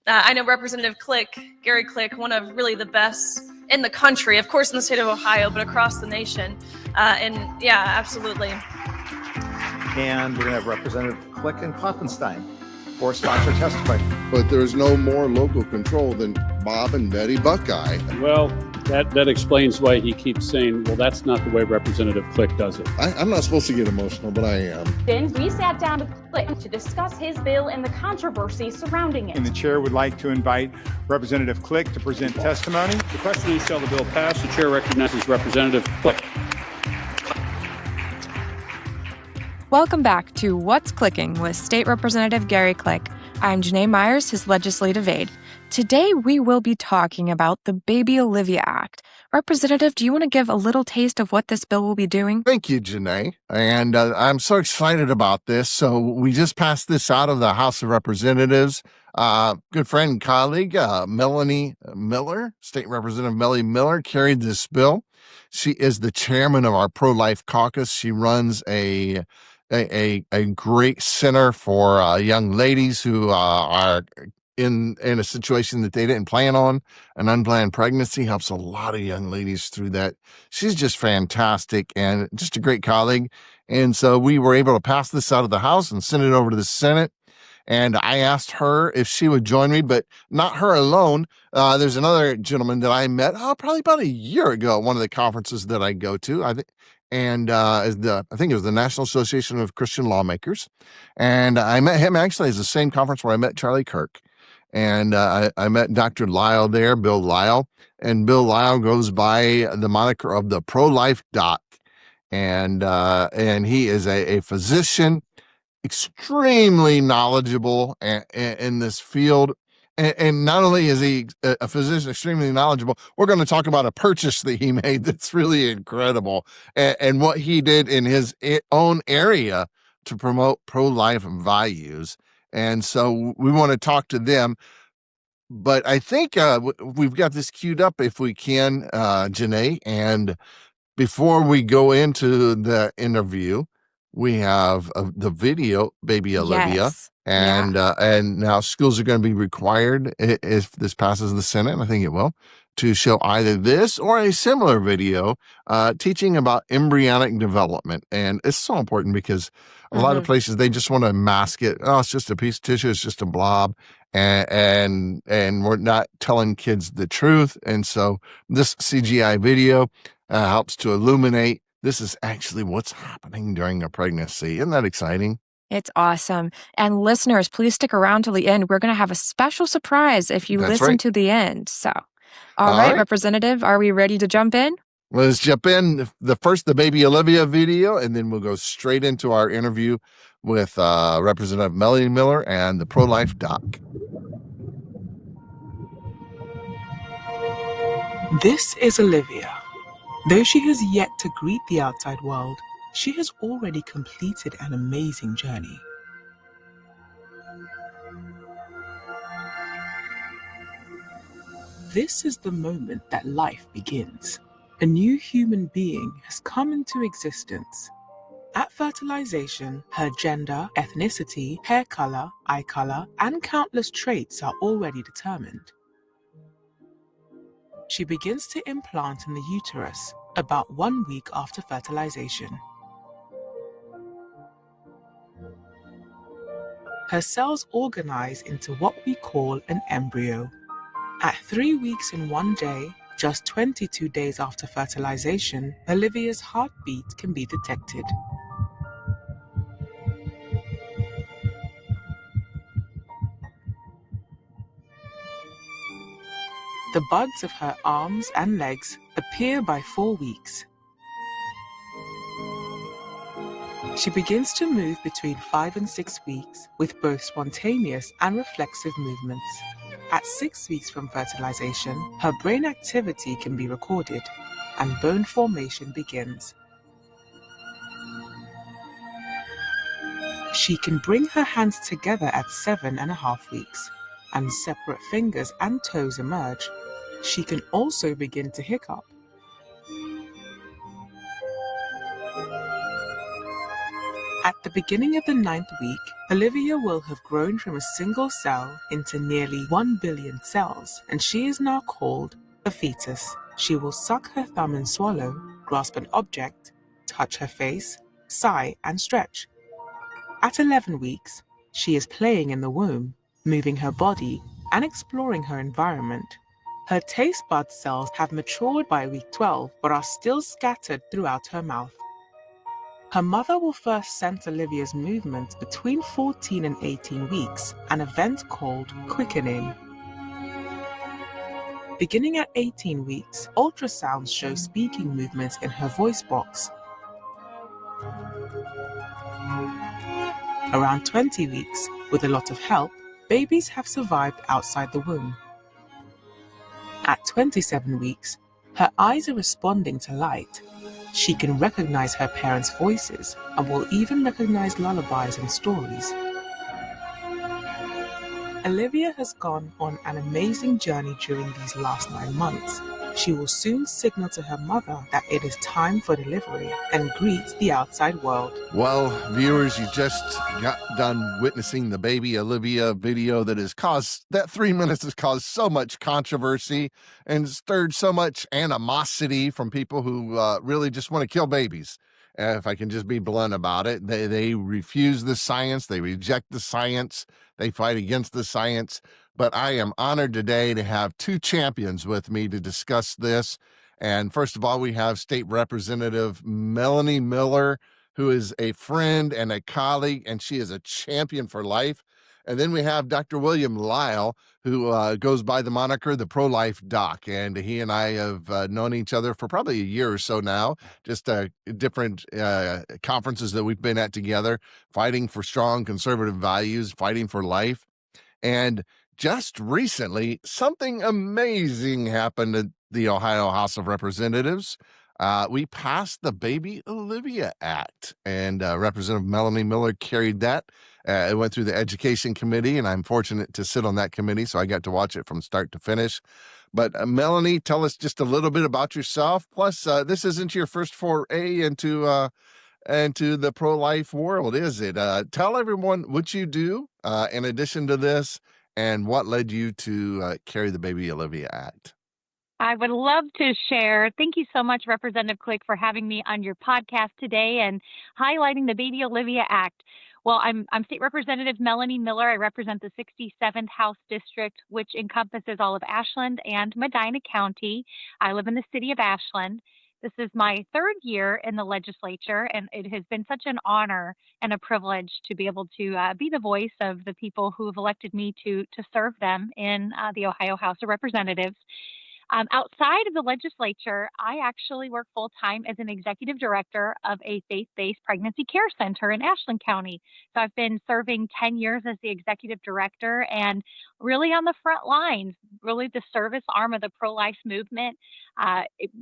I know Representative Gary Click, one of really the best in the country, of course in the state of Ohio, but across the nation. And yeah, absolutely. And we're going to have Representative Click and Klopfenstein for sponsored testimony. But there's no more local control than Bob and Betty Buckeye. Well, that explains why he keeps saying, well, that's not the way Representative Click does it. I'm not supposed to get emotional, but I am. Then we sat down with Click to discuss his bill and the controversy surrounding it. And the chair would like to invite Representative Click to present testimony. The question is, shall the bill pass? The chair recognizes Representative Click. Welcome back to What's Clicking with State Representative Gary Click. I'm Janae Myers, his legislative aide. Today, we will be talking about the Baby Olivia Act. Representative, do you want to give a little taste of what this bill will be doing? Thank you, Janae. And I'm so excited about this. So we just passed this out of the House of Representatives. Good friend and colleague, Melanie Miller, State Representative Melanie Miller, carried this bill. She is the chairman of our pro-life caucus. She runs a great center for young ladies who are in a situation that they didn't plan on. An unplanned pregnancy helps a lot of young ladies through that. She's just fantastic and just a great colleague. And so we were able to pass this out of the House and send it over to the Senate. And I asked her if she would join me, but not her alone. There's another gentleman that I met probably about a year ago at one of the conferences that I go to. I think it was the National Association of Christian Lawmakers. And I met him actually as the same conference where I met Charlie Kirk. And I met Dr. Lyle there, Bill Lyle. And Bill Lyle goes by the moniker of the pro-life doc. And he is a physician, extremely knowledgeable in this field. And not only is he a physician, extremely knowledgeable, we're going to talk about a purchase that he made that's really incredible and what he did in his own area to promote pro-life values. And so we want to talk to them. But I think we've got this queued up if we can, Janae. And before we go into the interview, we have the video, Baby Olivia. Yes. And now schools are going to be required, if this passes the Senate, and I think it will, to show either this or a similar video teaching about embryonic development. And it's so important because a lot of places, they just want to mask it. Oh, it's just a piece of tissue. It's just a blob. And we're not telling kids the truth. And so this CGI video helps to illuminate this is actually what's happening during a pregnancy. Isn't that exciting? It's awesome. And listeners, please stick around till the end. We're going to have a special surprise if you listen to the end. So, all right, Representative, are we ready to jump in? Let's jump in. The Baby Olivia video, and then we'll go straight into our interview with Representative Melanie Miller and the pro-life doc. This is Olivia. Though she has yet to greet the outside world, she has already completed an amazing journey. This is the moment that life begins. A new human being has come into existence. At fertilization, her gender, ethnicity, hair color, eye color, and countless traits are already determined. She begins to implant in the uterus about 1 week after fertilization. Her cells organize into what we call an embryo. At 3 weeks and 1 day, just 22 days after fertilization, Olivia's heartbeat can be detected. The buds of her arms and legs appear by 4 weeks. She begins to move between 5 and 6 weeks with both spontaneous and reflexive movements. At 6 weeks from fertilization, her brain activity can be recorded and bone formation begins. She can bring her hands together at 7.5 weeks, and separate fingers and toes emerge. She can also begin to hiccup. At the beginning of the 9th week, Olivia will have grown from a single cell into nearly 1 billion cells, and she is now called a fetus. She will suck her thumb and swallow, grasp an object, touch her face, sigh, and stretch. At 11 weeks, she is playing in the womb, moving her body and exploring her environment. Her taste bud cells have matured by week 12, but are still scattered throughout her mouth. Her mother will first sense Olivia's movements between 14 and 18 weeks, an event called quickening. Beginning at 18 weeks, ultrasounds show speaking movements in her voice box. Around 20 weeks, with a lot of help, babies have survived outside the womb. At 27 weeks, her eyes are responding to light. She can recognize her parents' voices and will even recognize lullabies and stories. Olivia has gone on an amazing journey during these last 9 months. She will soon signal to her mother that it is time for delivery and greet the outside world. Well, viewers, you just got done witnessing the Baby Olivia video that 3 minutes has caused so much controversy and stirred so much animosity from people who really just want to kill babies. If I can just be blunt about it, they refuse the science, they reject the science, they fight against the science. But I am honored today to have 2 champions with me to discuss this. And first of all, we have State Representative Melanie Miller, who is a friend and a colleague, and she is a champion for life. And then we have Dr. William Lyle, who goes by the moniker the Pro-Life Doc. And he and I have known each other for probably a year or so now, just different conferences that we've been at together, fighting for strong conservative values, fighting for life. And just recently, something amazing happened at the Ohio House of Representatives. We passed the Baby Olivia Act, and Representative Melanie Miller carried that. It went through the Education Committee, and I'm fortunate to sit on that committee, so I got to watch it from start to finish. But Melanie, tell us just a little bit about yourself. Plus, this isn't your first foray into the pro-life world, is it? Tell everyone what you do in addition to this, and what led you to carry the Baby Olivia Act. I would love to share. Thank you so much, Representative Click, for having me on your podcast today and highlighting the Baby Olivia Act. Well, I'm State Representative Melanie Miller. I represent the 67th House District, which encompasses all of Ashland and Medina County. I live in the city of Ashland. This is my 3rd year in the legislature, and it has been such an honor and a privilege to be able to be the voice of the people who have elected me to serve them in the Ohio House of Representatives. Outside of the legislature, I actually work full-time as an executive director of a faith-based pregnancy care center in Ashland County. So I've been serving 10 years as the executive director and really on the front lines, really the service arm of the pro-life movement,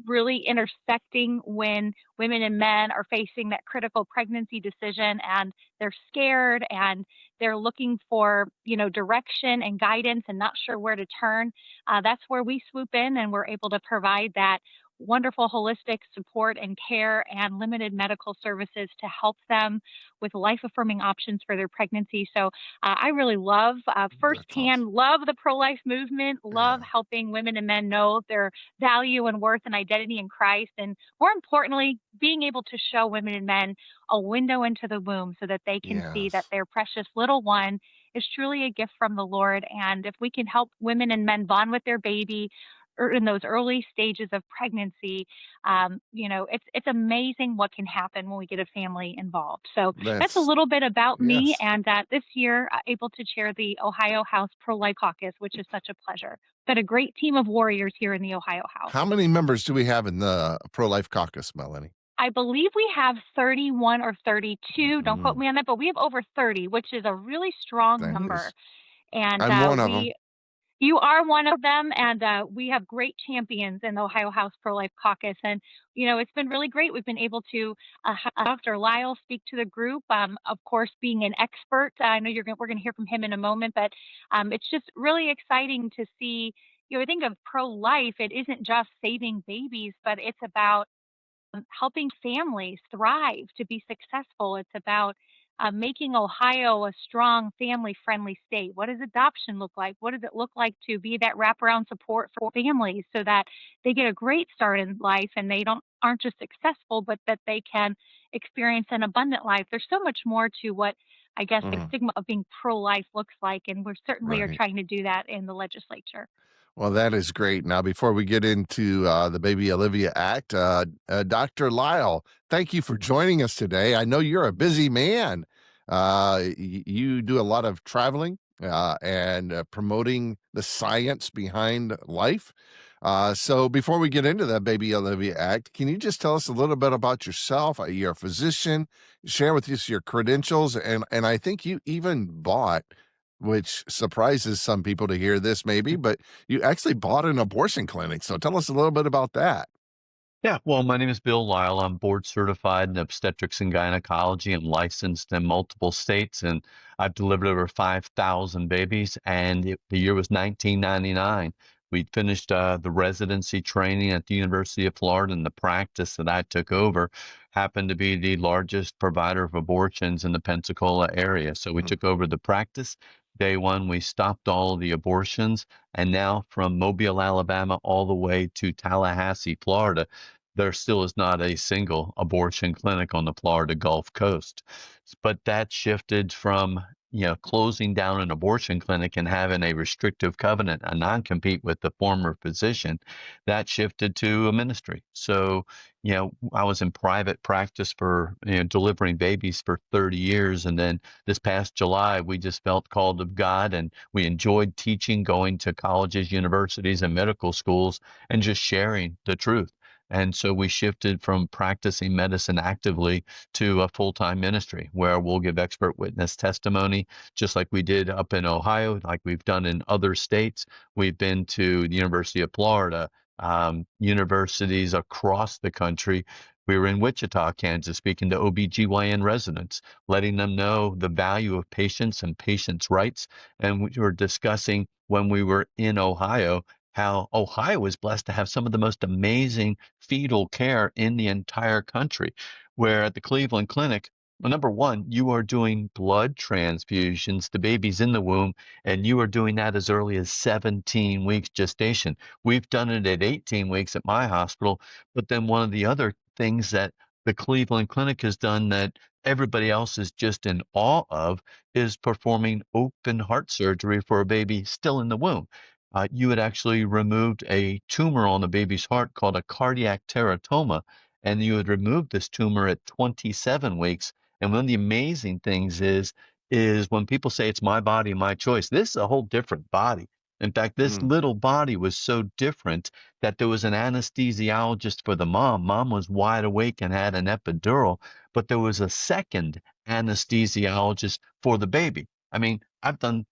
really intersecting when women and men are facing that critical pregnancy decision and they're scared and they're looking for, direction and guidance and not sure where to turn. That's where we swoop in and we're able to provide that wonderful holistic support and care and limited medical services to help them with life-affirming options for their pregnancy. So I really love firsthand, love the pro-life movement, love helping women and men know their value and worth and identity in Christ. And more importantly, being able to show women and men a window into the womb so that they can see that their precious little one is truly a gift from the Lord. And if we can help women and men bond with their baby or in those early stages of pregnancy, it's amazing what can happen when we get a family involved. So that's a little bit about me. And this year, able to chair the Ohio House Pro-Life Caucus, which is such a pleasure. But a great team of warriors here in the Ohio House. How many members do we have in the Pro-Life Caucus, Melanie? I believe we have 31 or 32. Don't quote me on that, but we have over 30, which is a really strong number. And I'm one of them. You are one of them, and we have great champions in the Ohio House Pro-Life Caucus. And, it's been really great. We've been able to have Dr. Lyle speak to the group, of course, being an expert. I know we're going to hear from him in a moment, but it's just really exciting to see, I think of pro-life, it isn't just saving babies, but it's about helping families thrive to be successful. It's about making Ohio a strong family friendly state. What does adoption look like? What does it look like to be that wraparound support for families so that they get a great start in life and they aren't just successful, but that they can experience an abundant life? There's so much more to what I guess the Mm, stigma of being pro life looks like. And we certainly are right. trying to do that in the legislature. Well, that is great. Now, before we get into the Baby Olivia Act, Dr. Lyle, thank you for joining us today. I know you're a busy man. You do a lot of traveling and promoting the science behind life. So, before we get into that Baby Olivia Act, can you just tell us a little bit about yourself? You're a physician. Share with us your credentials, and I think you even bought, which surprises some people to hear this, maybe, but you actually bought an abortion clinic. So, tell us a little bit about that. Yeah, well, my name is Bill Lyle. I'm board certified in obstetrics and gynecology. I'm licensed in multiple states, and I've delivered over 5,000 babies. And the year was 1999. We'd finished the residency training at the University of Florida, and the practice that I took over happened to be the largest provider of abortions in the Pensacola area. So we Mm. took over the practice. Day one, we stopped all of the abortions. And now from Mobile, Alabama, all the way to Tallahassee, Florida, there still is not a single abortion clinic on the Florida Gulf Coast. But that shifted from, closing down an abortion clinic and having a restrictive covenant, a non-compete with the former physician, that shifted to a ministry. So, I was in private practice for, delivering babies for 30 years. And then this past July, we just felt called of God, and we enjoyed teaching, going to colleges, universities, and medical schools, and just sharing the truth. And so we shifted from practicing medicine actively to a full-time ministry where we'll give expert witness testimony, just like we did up in Ohio, like we've done in other states. We've been to the University of Florida, universities across the country. We were in Wichita, Kansas, speaking to OBGYN residents, letting them know the value of patients and patients' rights. And we were discussing when we were in Ohio how Ohio is blessed to have some of the most amazing fetal care in the entire country. Where at the Cleveland Clinic, well, number one, you are doing blood transfusions. The baby's in the womb, and you are doing that as early as 17 weeks gestation. We've done it at 18 weeks at my hospital. But then one of the other things that the Cleveland Clinic has done that everybody else is just in awe of is performing open heart surgery for a baby still in the womb. You had actually removed a tumor on the baby's heart called a cardiac teratoma, and you had removed this tumor at 27 weeks. And one of the amazing things is when people say it's my body, my choice, this is a whole different body. In fact, this Mm. little body was so different that there was an anesthesiologist for the mom. Mom was wide awake and had an epidural, but there was a second anesthesiologist for the baby. I mean, I've done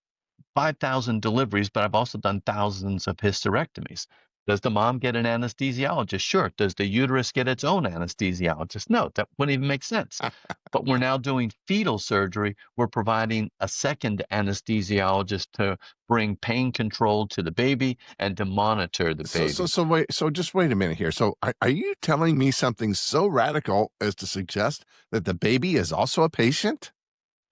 5,000 deliveries, but I've also done thousands of hysterectomies. Does the mom get an anesthesiologist? Sure. Does the uterus get its own anesthesiologist? No, that wouldn't even make sense. But we're now doing fetal surgery. We're providing a second anesthesiologist to bring pain control to the baby and to monitor the So, so, baby. so wait. So, just wait a minute here. So, are you telling me something so radical as to suggest that the baby is also a patient?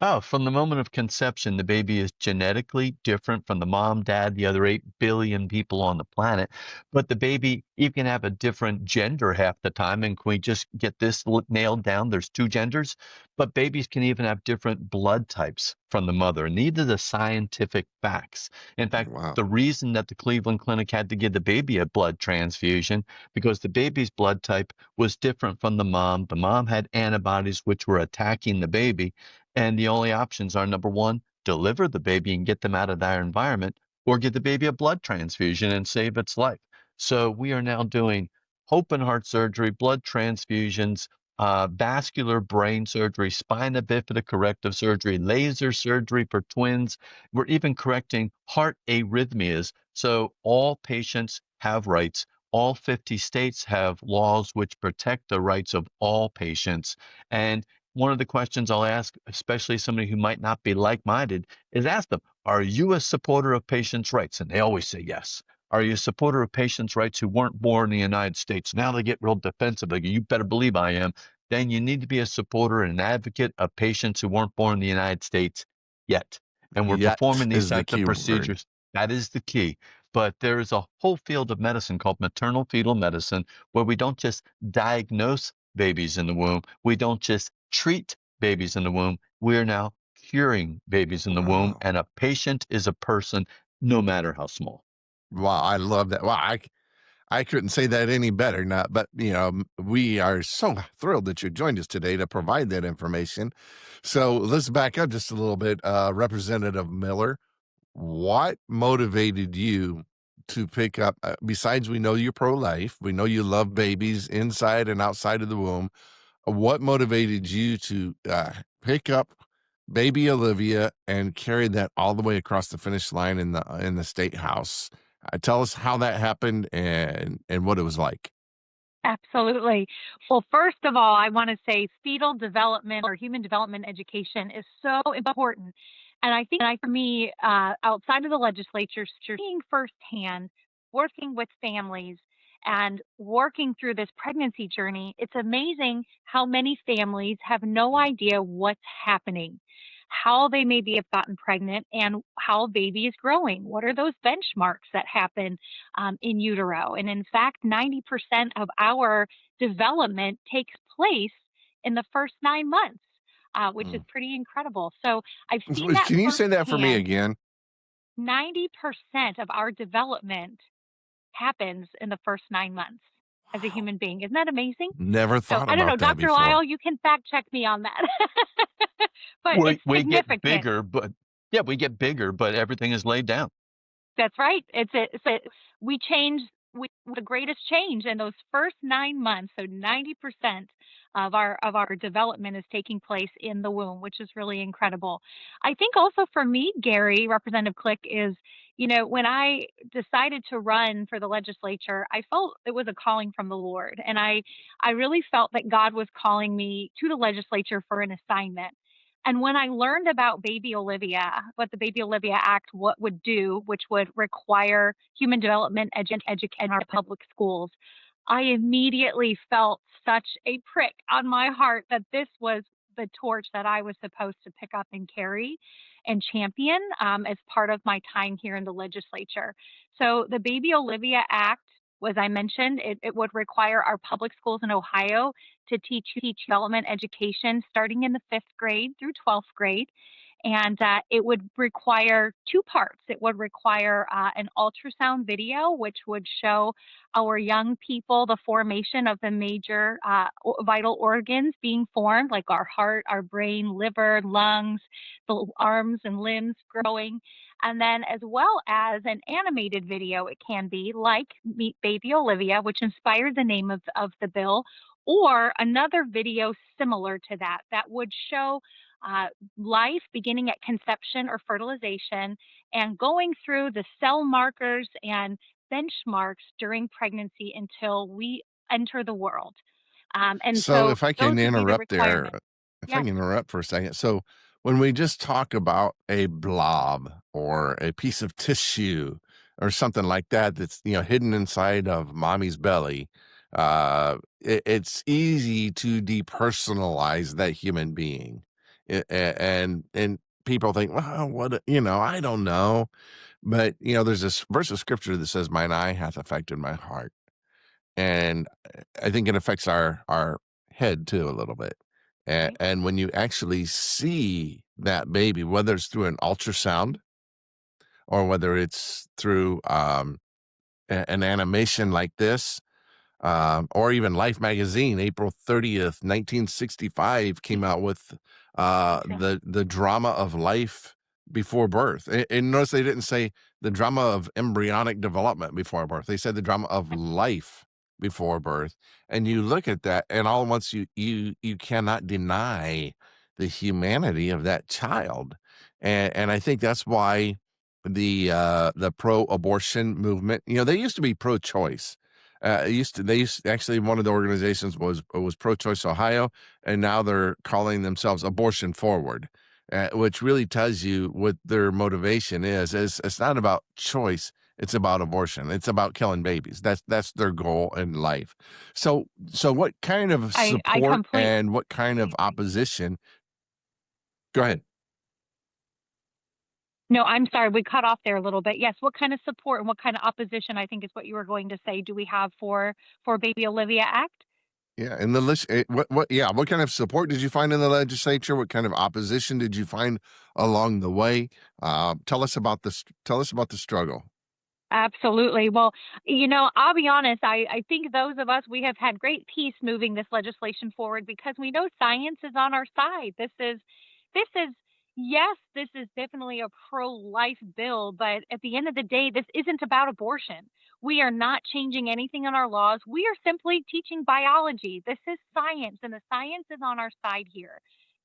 Oh, from the moment of conception, the baby is genetically different from the mom, dad, the other 8 billion people on the planet. But the baby, you can have a different gender half the time. And can we just get this nailed down? There's 2 genders, but babies can even have different blood types from the mother. And these are the scientific facts. In fact, Wow. the reason that the Cleveland Clinic had to give the baby a blood transfusion, because the baby's blood type was different from the mom. The mom had antibodies which were attacking the baby. And the only options are number one, deliver the baby and get them out of their environment, or give the baby a blood transfusion and save its life. So we are now doing open heart surgery, blood transfusions, vascular brain surgery, spina bifida corrective surgery, laser surgery for twins. We're even correcting heart arrhythmias. So all patients have rights. All 50 states have laws which protect the rights of all patients. And one of the questions I'll ask, especially somebody who might not be like-minded, is ask them, are you a supporter of patients' rights? And they always say yes. Are you a supporter of patients' rights who weren't born in the United States? Now they get real defensive. Like, you better believe I am. Then you need to be a supporter and an advocate of patients who weren't born in the United States yet. And we're Yet performing these is the types of key word. procedures. That is the key. But there is a whole field of medicine called maternal fetal medicine, where we don't just diagnose babies in the womb. We don't just treat babies in the womb. We are now curing babies in the womb. Wow. And a patient is a person, no matter how small. Wow, I love that. Wow, I couldn't say that any better. Not, but we are so thrilled that you joined us today to provide that information. So let's back up just a little bit. Representative Miller, what motivated you to pick up? Besides, we know you're pro-life. We know you love babies inside and outside of the womb. What motivated you to pick up baby Olivia and carry that all the way across the finish line in the state house? Tell us how that happened and what it was like. Absolutely. Well, first of all, I want to say fetal development or human development education is so important. And I think for me, outside of the legislature, seeing firsthand, working with families and working through this pregnancy journey, it's amazing how many families have no idea what's happening, how they maybe have gotten pregnant, and how baby is growing. What are those benchmarks that happen in utero? And in fact, 90% of our development takes place in the first 9 months, which is pretty incredible. So I've seen that Can you say that for me firsthand. again? 90% of our development happens in the first 9 months as a human being. Isn't that amazing? Never So thought I don't know, about that Dr. before. Lyle, you can fact check me on that. But it's We get significant. bigger, but yeah, we get bigger, but everything is laid down. That's right. We change the greatest change in those first 9 months. So 90% of our development is taking place in the womb, which is really incredible. I think also for me, Gary, Representative Click, is, when I decided to run for the legislature, I felt it was a calling from the Lord. And I really felt that God was calling me to the legislature for an assignment. And when I learned about Baby Olivia, what the Baby Olivia Act would do, which would require human development education in our public schools, I immediately felt such a prick on my heart that this was the torch that I was supposed to pick up and carry and champion as part of my time here in the legislature. So the Baby Olivia Act, as I mentioned, it would require our public schools in Ohio to teach development education starting in the 5th grade through 12th grade. And it would require 2 parts. It would require an ultrasound video, which would show our young people the formation of the major vital organs being formed, like our heart, our brain, liver, lungs, the arms and limbs growing. And then as well as an animated video, it can be like Meet Baby Olivia, which inspired the name of the bill, or another video similar to that would show life beginning at conception or fertilization and going through the cell markers and benchmarks during pregnancy until we enter the world. And So so if I those can would be the interrupt there, requirements. if I Yeah. can interrupt for a second. So when we just talk about a blob or a piece of tissue or something like that that's hidden inside of mommy's belly, it's easy to depersonalize that human being. And people think, well, what I don't know. But there's this verse of scripture that says, "Mine eye hath affected my heart." And I think it affects our head too a little bit. And, Right. and when you actually see that baby, whether it's through an ultrasound or whether it's through an animation like this, or even Life magazine, April 30th, 1965, came out with the drama of life before birth. And notice they didn't say the drama of embryonic development before birth. They said the drama of life before birth. And you look at that, and all at once you cannot deny the humanity of that child. And I think that's why the pro-abortion movement, they used to be pro-choice. Actually, one of the organizations was Pro-Choice Ohio, and now they're calling themselves Abortion Forward, which really tells you what their motivation is. It's not about choice; It's about abortion. It's about killing babies. That's their goal in life. So what kind of I support completely and what kind of agree. opposition? Go ahead. No, I'm sorry, we cut off there a little bit. Yes, what kind of support and what kind of opposition, I think is what you were going to say, do we have for Baby Olivia Act? Yeah, and what kind of support did you find in the legislature? What kind of opposition did you find along the way? Tell us about this. Tell us about the struggle. Absolutely. Well, I'll be honest, I think those of us, we have had great peace moving this legislation forward because we know science is on our side. Yes, this is definitely a pro-life bill, but at the end of the day, this isn't about abortion. We are not changing anything in our laws. We are simply teaching biology. This is science, and the science is on our side here.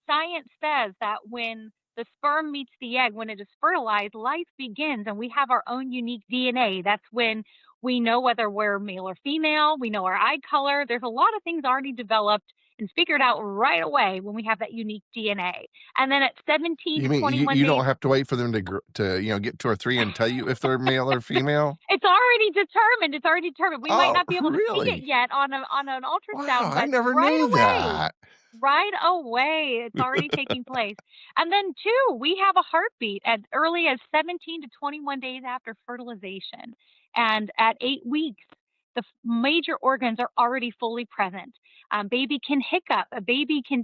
Science says that when the sperm meets the egg, when it is fertilized, life begins, and we have our own unique DNA. That's when we know whether we're male or female. We know our eye color. There's a lot of things already developed and figured out right away when we have that unique DNA. And then at 17 You to mean 21 you days, don't have to wait for them to get 2 or 3 and tell you if they're male or female? it's already determined. It's already determined. We might Oh, not be able to see it really? yet on an Wow, ultrasound, I but never right knew away, that. right away, it's already taking place. And then two, we have a heartbeat as early as 17 to 21 days after fertilization. And at 8 weeks, the major organs are already fully present. Baby can hiccup. A baby can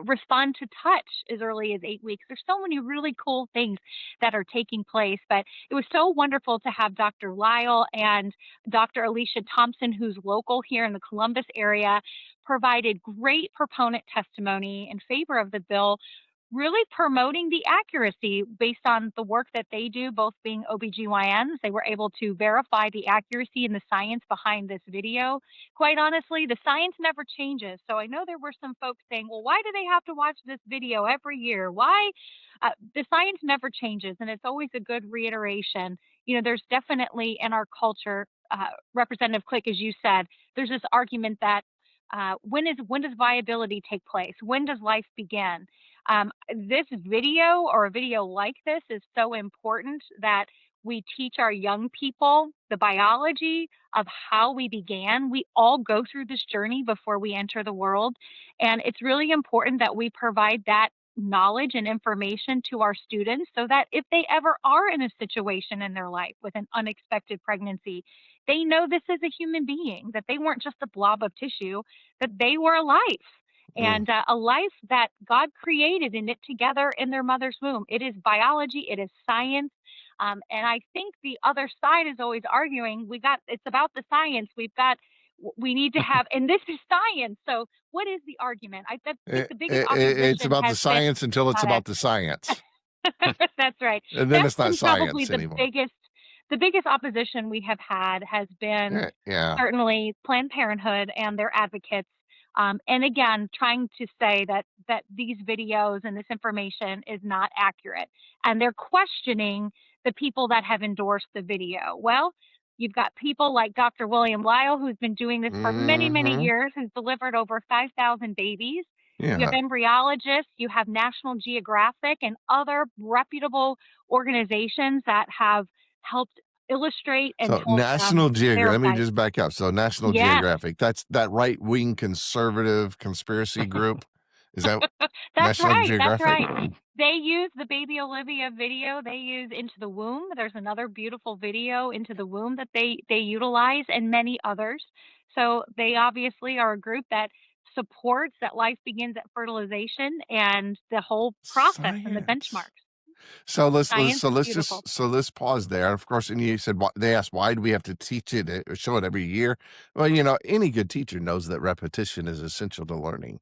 respond to touch as early as 8 weeks. There's so many really cool things that are taking place. But it was so wonderful to have Dr. Lyle and Dr. Alicia Thompson, who's local here in the Columbus area, provided great proponent testimony in favor of the bill, really promoting the accuracy based on the work that they do, both being OBGYNs. They were able to verify the accuracy and the science behind this video. Quite honestly, the science never changes. So I know there were some folks saying, well, why do they have to watch this video every year? Why? The science never changes, and it's always a good reiteration. There's definitely in our culture, Representative Click, as you said, there's this argument that when does viability take place? When does life begin? This video or a video like this is so important that we teach our young people the biology of how we began. We all go through this journey before we enter the world. And it's really important that we provide that knowledge and information to our students so that if they ever are in a situation in their life with an unexpected pregnancy, they know this is a human being, that they weren't just a blob of tissue, that they were a life. And a life that God created and knit together in their mother's womb. It is biology, it is science. And I think the other side is always arguing, it's about the science. We need to have, and this is science. So what is the argument? I think the biggest opposition It's about the has science been until it's not about the science. That's right. And then That's it's not been probably science anymore. the biggest opposition we have had has been Yeah. certainly Planned Parenthood and their advocates. And again, trying to say that these videos and this information is not accurate. And they're questioning the people that have endorsed the video. Well, you've got people like Dr. William Lyle, who's been doing this for many, many Mhm. years, who's delivered over 5,000 babies. You have Yeah. embryologists, you have National Geographic and other reputable organizations that have helped illustrate and So help National Geographic, let me verify. just back up. So National Yes. Geographic, that's that right-wing conservative conspiracy group. Is that That's National right. That's Geographic? right. They use the Baby Olivia video. They use Into the Womb. There's another beautiful video, Into the Womb, that they utilize, and many others. So they obviously are a group that supports that life begins at fertilization and the whole process and the Science. benchmarks. So Science is beautiful. let's pause there. Of course, and you said they asked why do we have to teach it or show it every year? Well, any good teacher knows that repetition is essential to learning.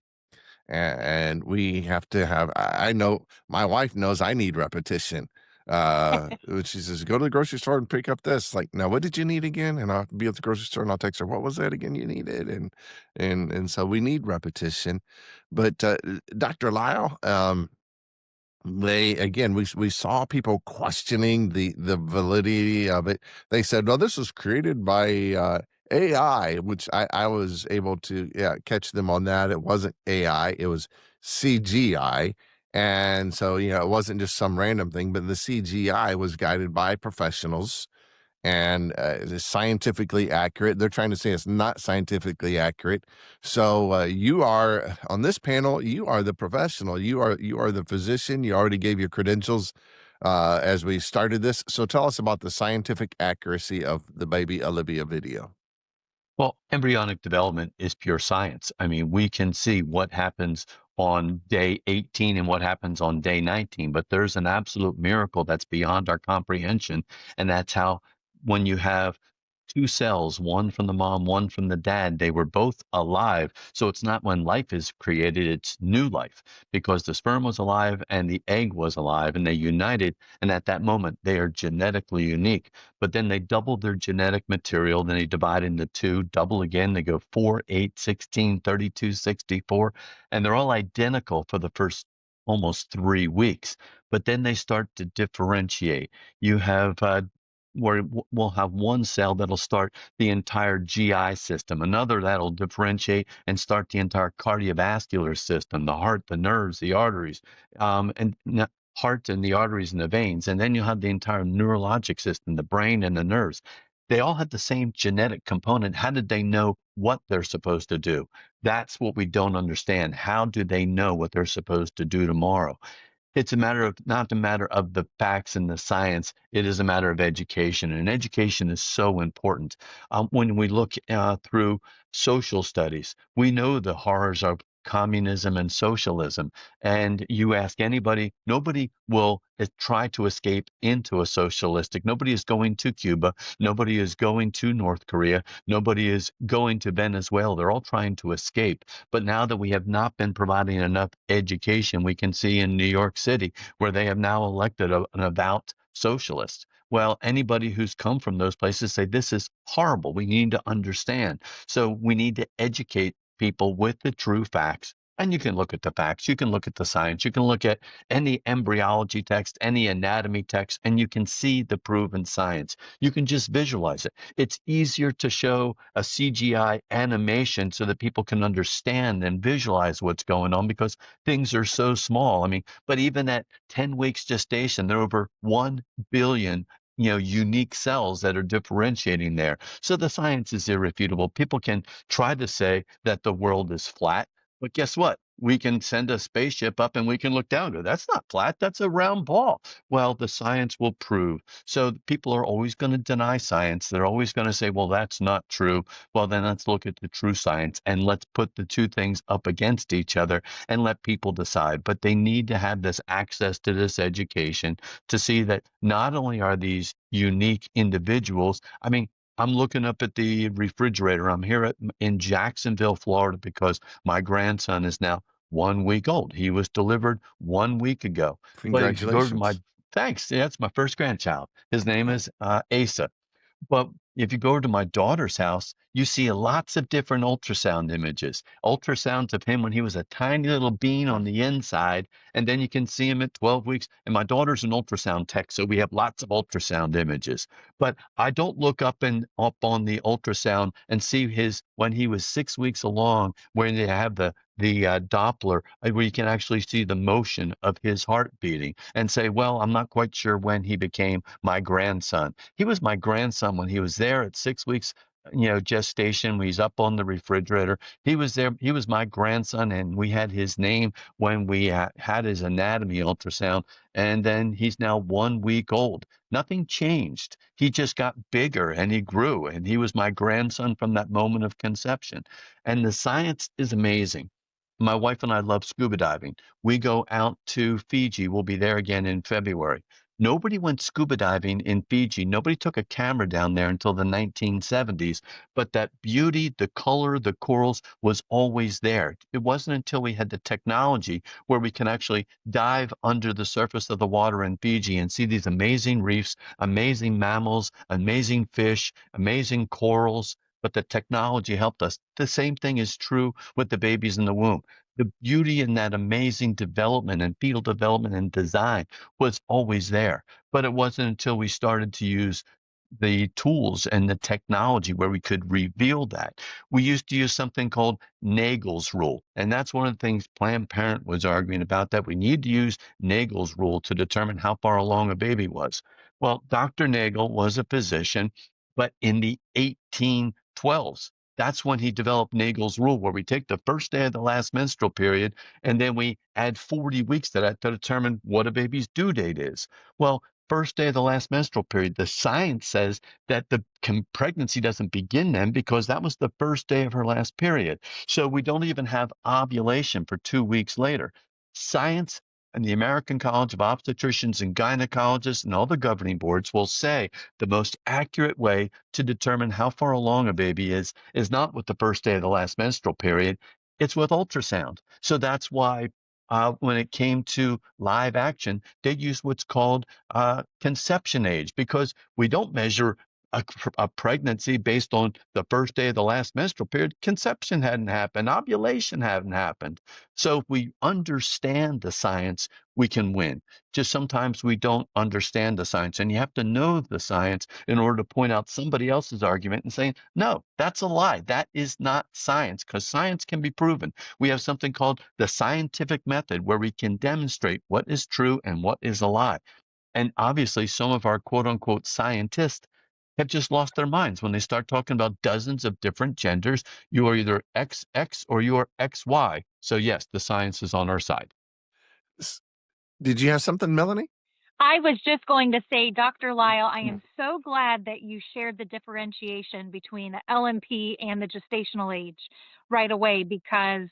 And we have to have I know my wife knows I need repetition. She says, go to the grocery store and pick up this. Like, now what did you need again? And I'll be at the grocery store and I'll text her, what was that again you needed? And so we need repetition. But Dr. Lyle, we saw people questioning the validity of it. They said, no, this was created by AI, which I was able to catch them on that. It wasn't AI, it was CGI. And so, it wasn't just some random thing, but the CGI was guided by professionals. and it's scientifically accurate. They're trying to say it's not scientifically accurate. So you are on this panel. You are the professional. You are the physician. You already gave your credentials as we started this. So tell us about the scientific accuracy of the Baby Olivia video. Well, embryonic development is pure science. I mean, we can see what happens on day 18 and what happens on day 19, but there's an absolute miracle that's beyond our comprehension. And that's how, when you have two cells, one from the mom, one from the dad, they were both alive. So it's not when life is created, it's new life, because the sperm was alive and the egg was alive and they united. And at that moment, they are genetically unique. But then they double their genetic material, then they divide into two, double again, they go 4, 8, 16, 32, 64, and they're all identical for the first almost 3 weeks. But then they start to differentiate. You have where we'll have one cell that'll start the entire GI system, another that'll differentiate and start the entire cardiovascular system, the heart, the nerves, the arteries, heart and the arteries and the veins. And then you'll have the entire neurologic system, the brain and the nerves. They all have the same genetic component. How did they know what they're supposed to do? That's what we don't understand. How do they know what they're supposed to do tomorrow? It's a matter of not a matter of the facts and the science. It is a matter of education, and education is so important. When we look through social studies, we know the horrors of communism and socialism. And you ask anybody, nobody will try to escape into a socialistic. Nobody is going to Cuba. Nobody is going to North Korea. Nobody is going to Venezuela. They're all trying to escape. But now that we have not been providing enough education, we can see in New York City where they have now elected an avowed socialist. Well, anybody who's come from those places say this is horrible. We need to understand. So we need to educate people with the true facts. And you can look at the facts, you can look at the science, you can look at any embryology text, any anatomy text, and you can see the proven science. You can just visualize it. It's easier to show a CGI animation so that people can understand and visualize what's going on because things are so small. I mean, but even at 10 weeks gestation, there are over 1 billion unique cells that are differentiating there. So the science is irrefutable. People can try to say that the world is flat, but guess what? We can send a spaceship up and we can look down to it. That's not flat. That's a round ball. Well, the science will prove. So people are always going to deny science. They're always going to say, well, that's not true. Well, then let's look at the true science and let's put the two things up against each other and let people decide. But they need to have this access to this education to see that not only are these unique individuals, I mean, I'm looking up at the refrigerator. I'm here in Jacksonville, Florida, because my grandson is now 1 week old. He was delivered 1 week ago. But if you go to my, Congratulations. thanks. Yeah, that's my first grandchild. His name is Asa. But if you go to my daughter's house, you see lots of different ultrasound images. Ultrasounds of him when he was a tiny little bean on the inside, and then you can see him at 12 weeks. And my daughter's an ultrasound tech, so we have lots of ultrasound images. But I don't look up on the ultrasound and see his when he was 6 weeks along, where they have the Doppler, where you can actually see the motion of his heart beating and say, well, I'm not quite sure when he became my grandson. He was my grandson when he was there at 6 weeks, gestation. He's up on the refrigerator. He was there. He was my grandson, and we had his name when we had his anatomy ultrasound. And then he's now 1 week old. Nothing changed. He just got bigger and he grew, and he was my grandson from that moment of conception. And the science is amazing. My wife and I love scuba diving. We go out to Fiji. We'll be there again in February. Nobody went scuba diving in Fiji. Nobody took a camera down there until the 1970s. But that beauty, the color, the corals was always there. It wasn't until we had the technology where we can actually dive under the surface of the water in Fiji and see these amazing reefs, amazing mammals, amazing fish, amazing corals. But the technology helped us. The same thing is true with the babies in the womb. The beauty in that amazing development and fetal development and design was always there. But it wasn't until we started to use the tools and the technology where we could reveal that. We used to use something called Nagel's rule. And that's one of the things Planned Parenthood was arguing about, that we need to use Nagel's rule to determine how far along a baby was. Well, Dr. Nagel was a physician, but in the 1812s, that's when he developed Nagel's rule, where we take the first day of the last menstrual period and then we add 40 weeks to that to determine what a baby's due date is. Well, first day of the last menstrual period, the science says that the pregnancy doesn't begin then because that was the first day of her last period. So we don't even have ovulation for 2 weeks later. Science and the American College of Obstetricians and Gynecologists and all the governing boards will say the most accurate way to determine how far along a baby is not with the first day of the last menstrual period, it's with ultrasound. So that's why when it came to live action, they used what's called conception age, because we don't measure a pregnancy based on the first day of the last menstrual period. Conception hadn't happened, ovulation hadn't happened. So if we understand the science, we can win. Just sometimes we don't understand the science, and you have to know the science in order to point out somebody else's argument and saying, no, that's a lie. That is not science, because science can be proven. We have something called the scientific method where we can demonstrate what is true and what is a lie. And obviously, some of our quote unquote scientists have just lost their minds when they start talking about dozens of different genders. You are either XX or you are XY. So, yes, the science is on our side. Did you have something, Melanie? I was just going to say, Dr. Lyle, I am so glad that you shared the differentiation between the LMP and the gestational age right away, because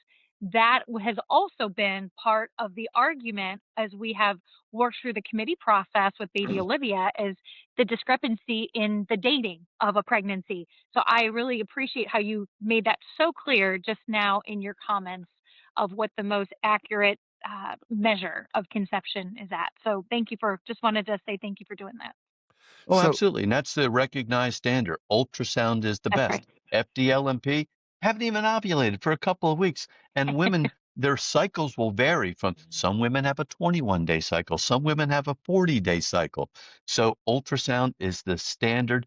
that has also been part of the argument as we have worked through the committee process with Baby Olivia, is the discrepancy in the dating of a pregnancy. So I really appreciate how you made that so clear just now in your comments of what the most accurate measure of conception is at. So just wanted to say thank you for doing that. Oh, So- absolutely. And that's the recognized standard. Ultrasound is the That's best. FDLMP haven't even ovulated for a couple of weeks. And women, their cycles will vary from some women have a 21-day cycle, some women have a 40-day cycle. So ultrasound is the standard.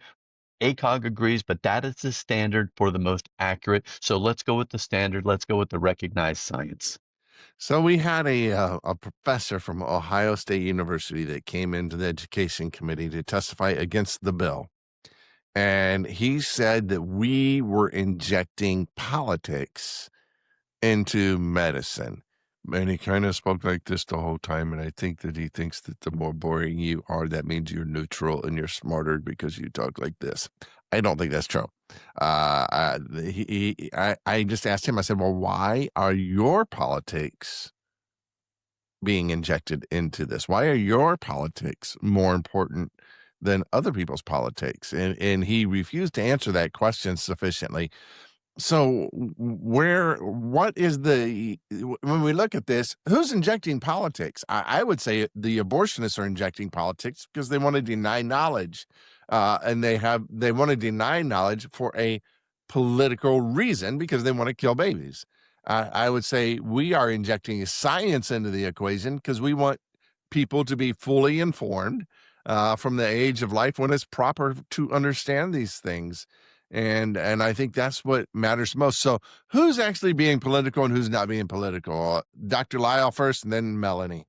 ACOG agrees, but that is the standard for the most accurate. So let's go with the standard. Let's go with the recognized science. So we had a professor from Ohio State University that came into the education committee to testify against the bill. And he said that we were injecting politics into medicine. And he kind of spoke like this the whole time. And I think that he thinks that the more boring you are, that means you're neutral and you're smarter because you talk like this. I don't think that's true. I just asked him, I said, well, why are your politics being injected into this? Why are your politics more important than other people's politics? And he refused to answer that question sufficiently. So what is when we look at this, who's injecting politics? I would say the abortionists are injecting politics because they want to deny knowledge. And they want to deny knowledge for a political reason because they want to kill babies. I would say we are injecting science into the equation because we want people to be fully informed from the age of life when it's proper to understand these things. And I think that's what matters most. So who's actually being political and who's not being political? Dr. Lyle first and then Melanie.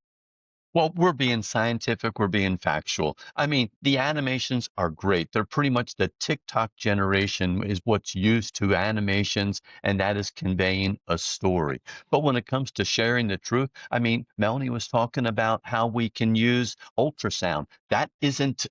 Well, we're being scientific, we're being factual. I mean, the animations are great. They're pretty much the TikTok generation is what's used to animations, and that is conveying a story. But when it comes to sharing the truth, I mean, Melanie was talking about how we can use ultrasound. That isn't,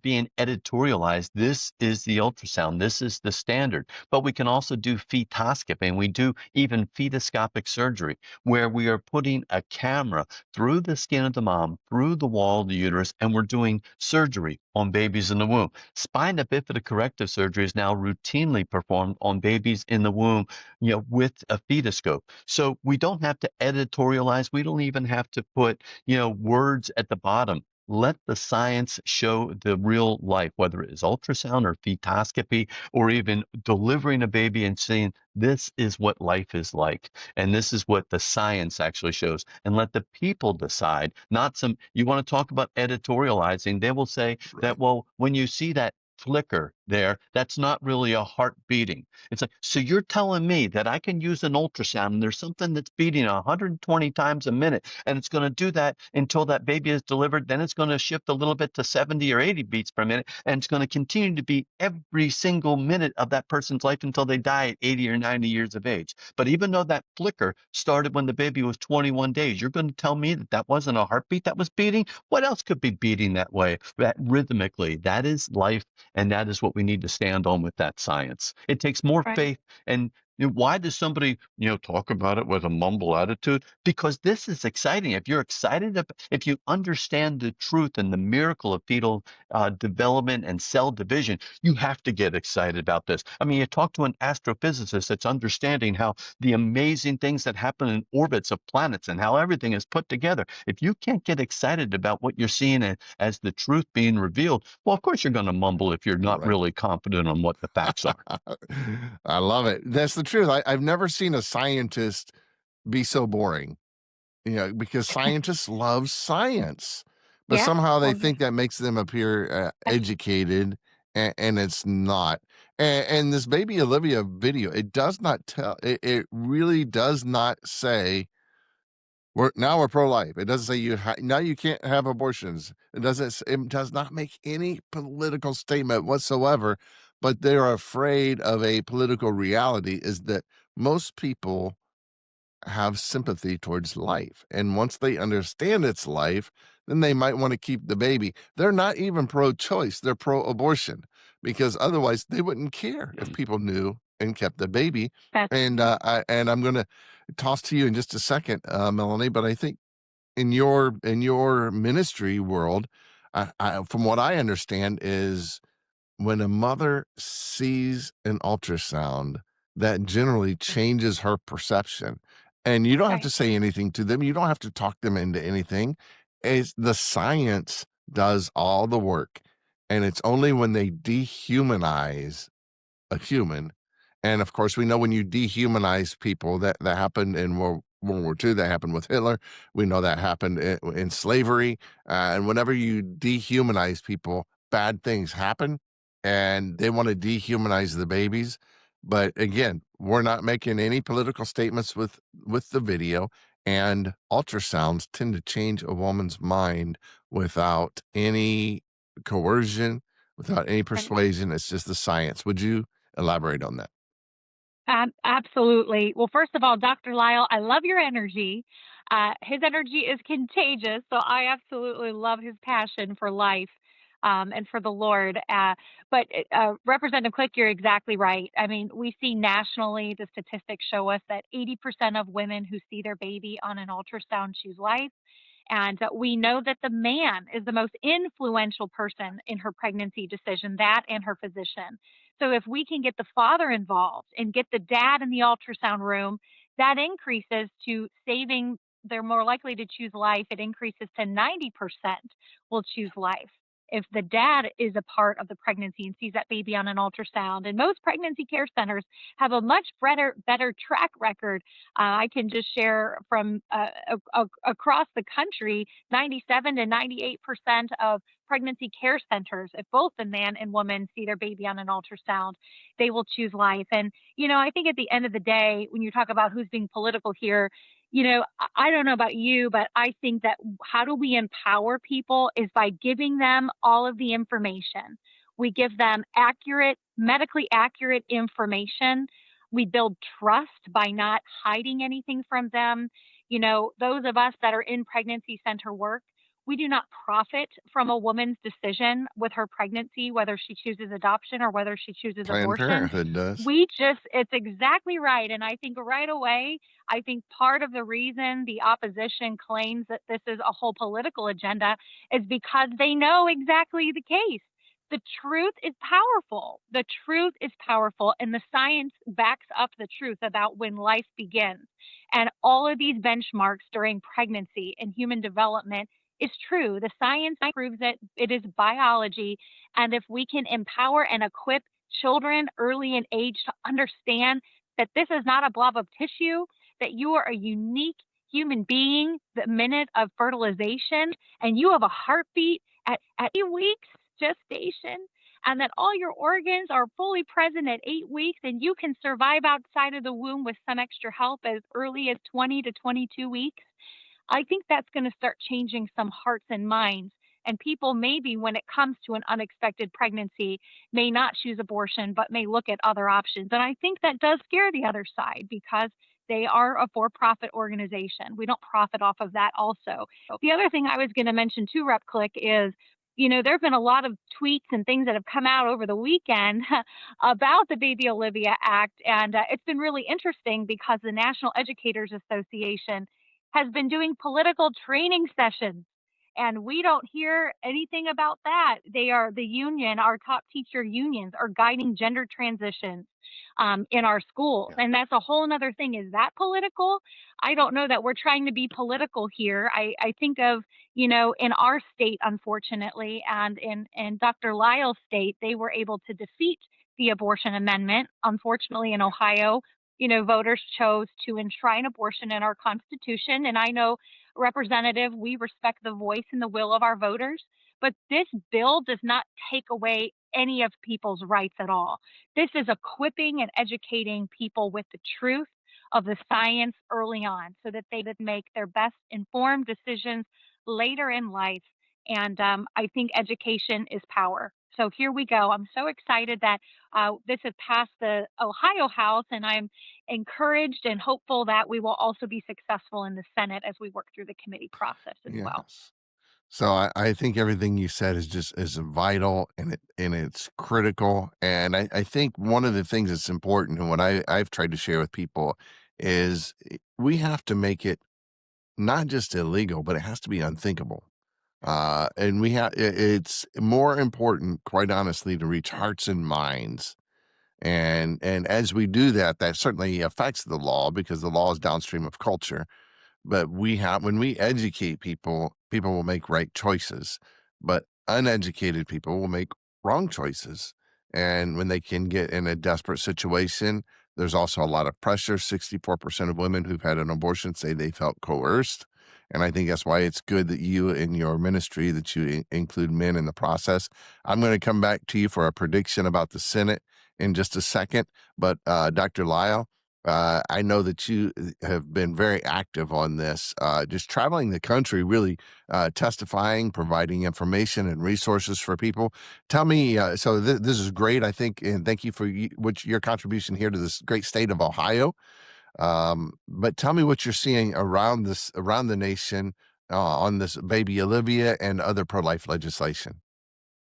being editorialized. This is the ultrasound. This is the standard. But we can also do fetoscopy, and we do even fetoscopic surgery, where we are putting a camera through the skin of the mom, through the wall of the uterus, and we're doing surgery on babies in the womb. Spina bifida corrective surgery is now routinely performed on babies in the womb, with a fetoscope. So we don't have to editorialize. We don't even have to put, words at the bottom. Let the science show the real life, whether it is ultrasound or fetoscopy, or even delivering a baby and saying, this is what life is like. And this is what the science actually shows. And let the people decide, you want to talk about editorializing. They will say that, well, when you see that flicker, there, that's not really a heart beating. It's like, so you're telling me that I can use an ultrasound and there's something that's beating 120 times a minute, and it's going to do that until that baby is delivered. Then it's going to shift a little bit to 70 or 80 beats per minute, and it's going to continue to beat every single minute of that person's life until they die at 80 or 90 years of age. But even though that flicker started when the baby was 21 days, you're going to tell me that that wasn't a heartbeat that was beating? What else could be beating that way, that rhythmically? That is life, and that is what we need to stand on with that science. It takes more Right. faith. And why does somebody, talk about it with a mumble attitude? Because this is exciting. If you're excited, if you understand the truth and the miracle of fetal development and cell division, you have to get excited about this. I mean, you talk to an astrophysicist that's understanding how the amazing things that happen in orbits of planets and how everything is put together. If you can't get excited about what you're seeing as the truth being revealed, well, of course you're going to mumble if you're not Right. really confident on what the facts are. I love it. That's the truth. I've never seen a scientist be so boring, because scientists love science, but Yeah. somehow they Well, think that makes them appear educated, and it's not. And this Baby Olivia video, it does not tell, it really does not say, we're pro-life. It doesn't say now you can't have abortions. It does not make any political statement whatsoever, but they're afraid of a political reality is that most people have sympathy towards life. And once they understand it's life, then they might want to keep the baby. They're not even pro-choice, they're pro-abortion, because otherwise they wouldn't care if people knew and kept the baby. that's And I'm going to toss to you in just a second, Melanie, but I think in your ministry world, from what I understand is when a mother sees an ultrasound, that generally changes her perception. And you don't have right. to say anything to them. You don't have to talk them into anything. It's the science does all the work. And it's only when they dehumanize a human. And of course, we know when you dehumanize people, that happened in World War II, that happened with Hitler. We know that happened in slavery. And whenever you dehumanize people, bad things happen, and they want to dehumanize the babies. But again, we're not making any political statements with the video, and ultrasounds tend to change a woman's mind without any coercion, without any Right. persuasion. It's just the science. Would you elaborate on that? Absolutely. Well, first of all, Dr. Lyle, I love your energy. His energy is contagious, so I absolutely love his passion for life and for the Lord. But Representative Click, you're exactly right. I mean, we see nationally, the statistics show us that 80% of women who see their baby on an ultrasound choose life. And we know that the man is the most influential person in her pregnancy decision, that and her physician. So if we can get the father involved and get the dad in the ultrasound room, that increases to saving, they're more likely to choose life. It increases to 90% will choose life if the dad is a part of the pregnancy and sees that baby on an ultrasound. And most pregnancy care centers have a much better track record. I can just share from across the country, 97 to 98% of pregnancy care centers, if both the man and woman see their baby on an ultrasound, they will choose life. And, I think at the end of the day, when you talk about who's being political here, I don't know about you, but I think that how do we empower people is by giving them all of the information. We give them medically accurate information. We build trust by not hiding anything from them. Those of us that are in pregnancy center work, we do not profit from a woman's decision with her pregnancy, whether she chooses adoption or whether she chooses Planned abortion. Parenthood does. It's exactly right. And I think right away, I think part of the reason the opposition claims that this is a whole political agenda is because they know exactly the case. The truth is powerful. The truth is powerful, and the science backs up the truth about when life begins. And all of these benchmarks during pregnancy and human development is true. The science proves it. It is biology. And if we can empower and equip children early in age to understand that this is not a blob of tissue, that you are a unique human being the minute of fertilization, and you have a heartbeat at 8 weeks gestation, and that all your organs are fully present at 8 weeks, and you can survive outside of the womb with some extra help as early as 20 to 22 weeks. I think that's going to start changing some hearts and minds. And people maybe, when it comes to an unexpected pregnancy, may not choose abortion, but may look at other options. And I think that does scare the other side because they are a for-profit organization. We don't profit off of that also. The other thing I was going to mention too, Rep Click, is there have been a lot of tweets and things that have come out over the weekend about the Baby Olivia Act. And it's been really interesting because the National Educators Association has been doing political training sessions. And we don't hear anything about that. They are the union, our top teacher unions are guiding gender transitions in our schools. And that's a whole other thing. Is that political? I don't know that we're trying to be political here. I think of, in our state, unfortunately, and in Dr. Lyle's state, they were able to defeat the abortion amendment. Unfortunately, in Ohio, voters chose to enshrine abortion in our Constitution. And I know, Representative, we respect the voice and the will of our voters, but this bill does not take away any of people's rights at all. This is equipping and educating people with the truth of the science early on so that they would make their best informed decisions later in life. And I think education is power. So here we go. I'm so excited that this has passed the Ohio House, and I'm encouraged and hopeful that we will also be successful in the Senate as we work through the committee process as well. Yes. So I think everything you said is vital and it's critical. And I think one of the things that's important and what I've tried to share with people is we have to make it not just illegal, but it has to be unthinkable. And it's more important, quite honestly, to reach hearts and minds. And as we do that, that certainly affects the law because the law is downstream of culture. But when we educate people, people will make right choices, but uneducated people will make wrong choices. And when they can get in a desperate situation, there's also a lot of pressure. 64% of women who've had an abortion say they felt coerced. And I think that's why it's good that you in your ministry, that you include men in the process. I'm going to come back to you for a prediction about the Senate in just a second. But Dr. Lyle, I know that you have been very active on this, just traveling the country, really testifying, providing information and resources for people. Tell me, this is great, I think, and thank you for your contribution here to this great state of Ohio. But tell me what you're seeing around the nation on this Baby Olivia and other pro-life legislation.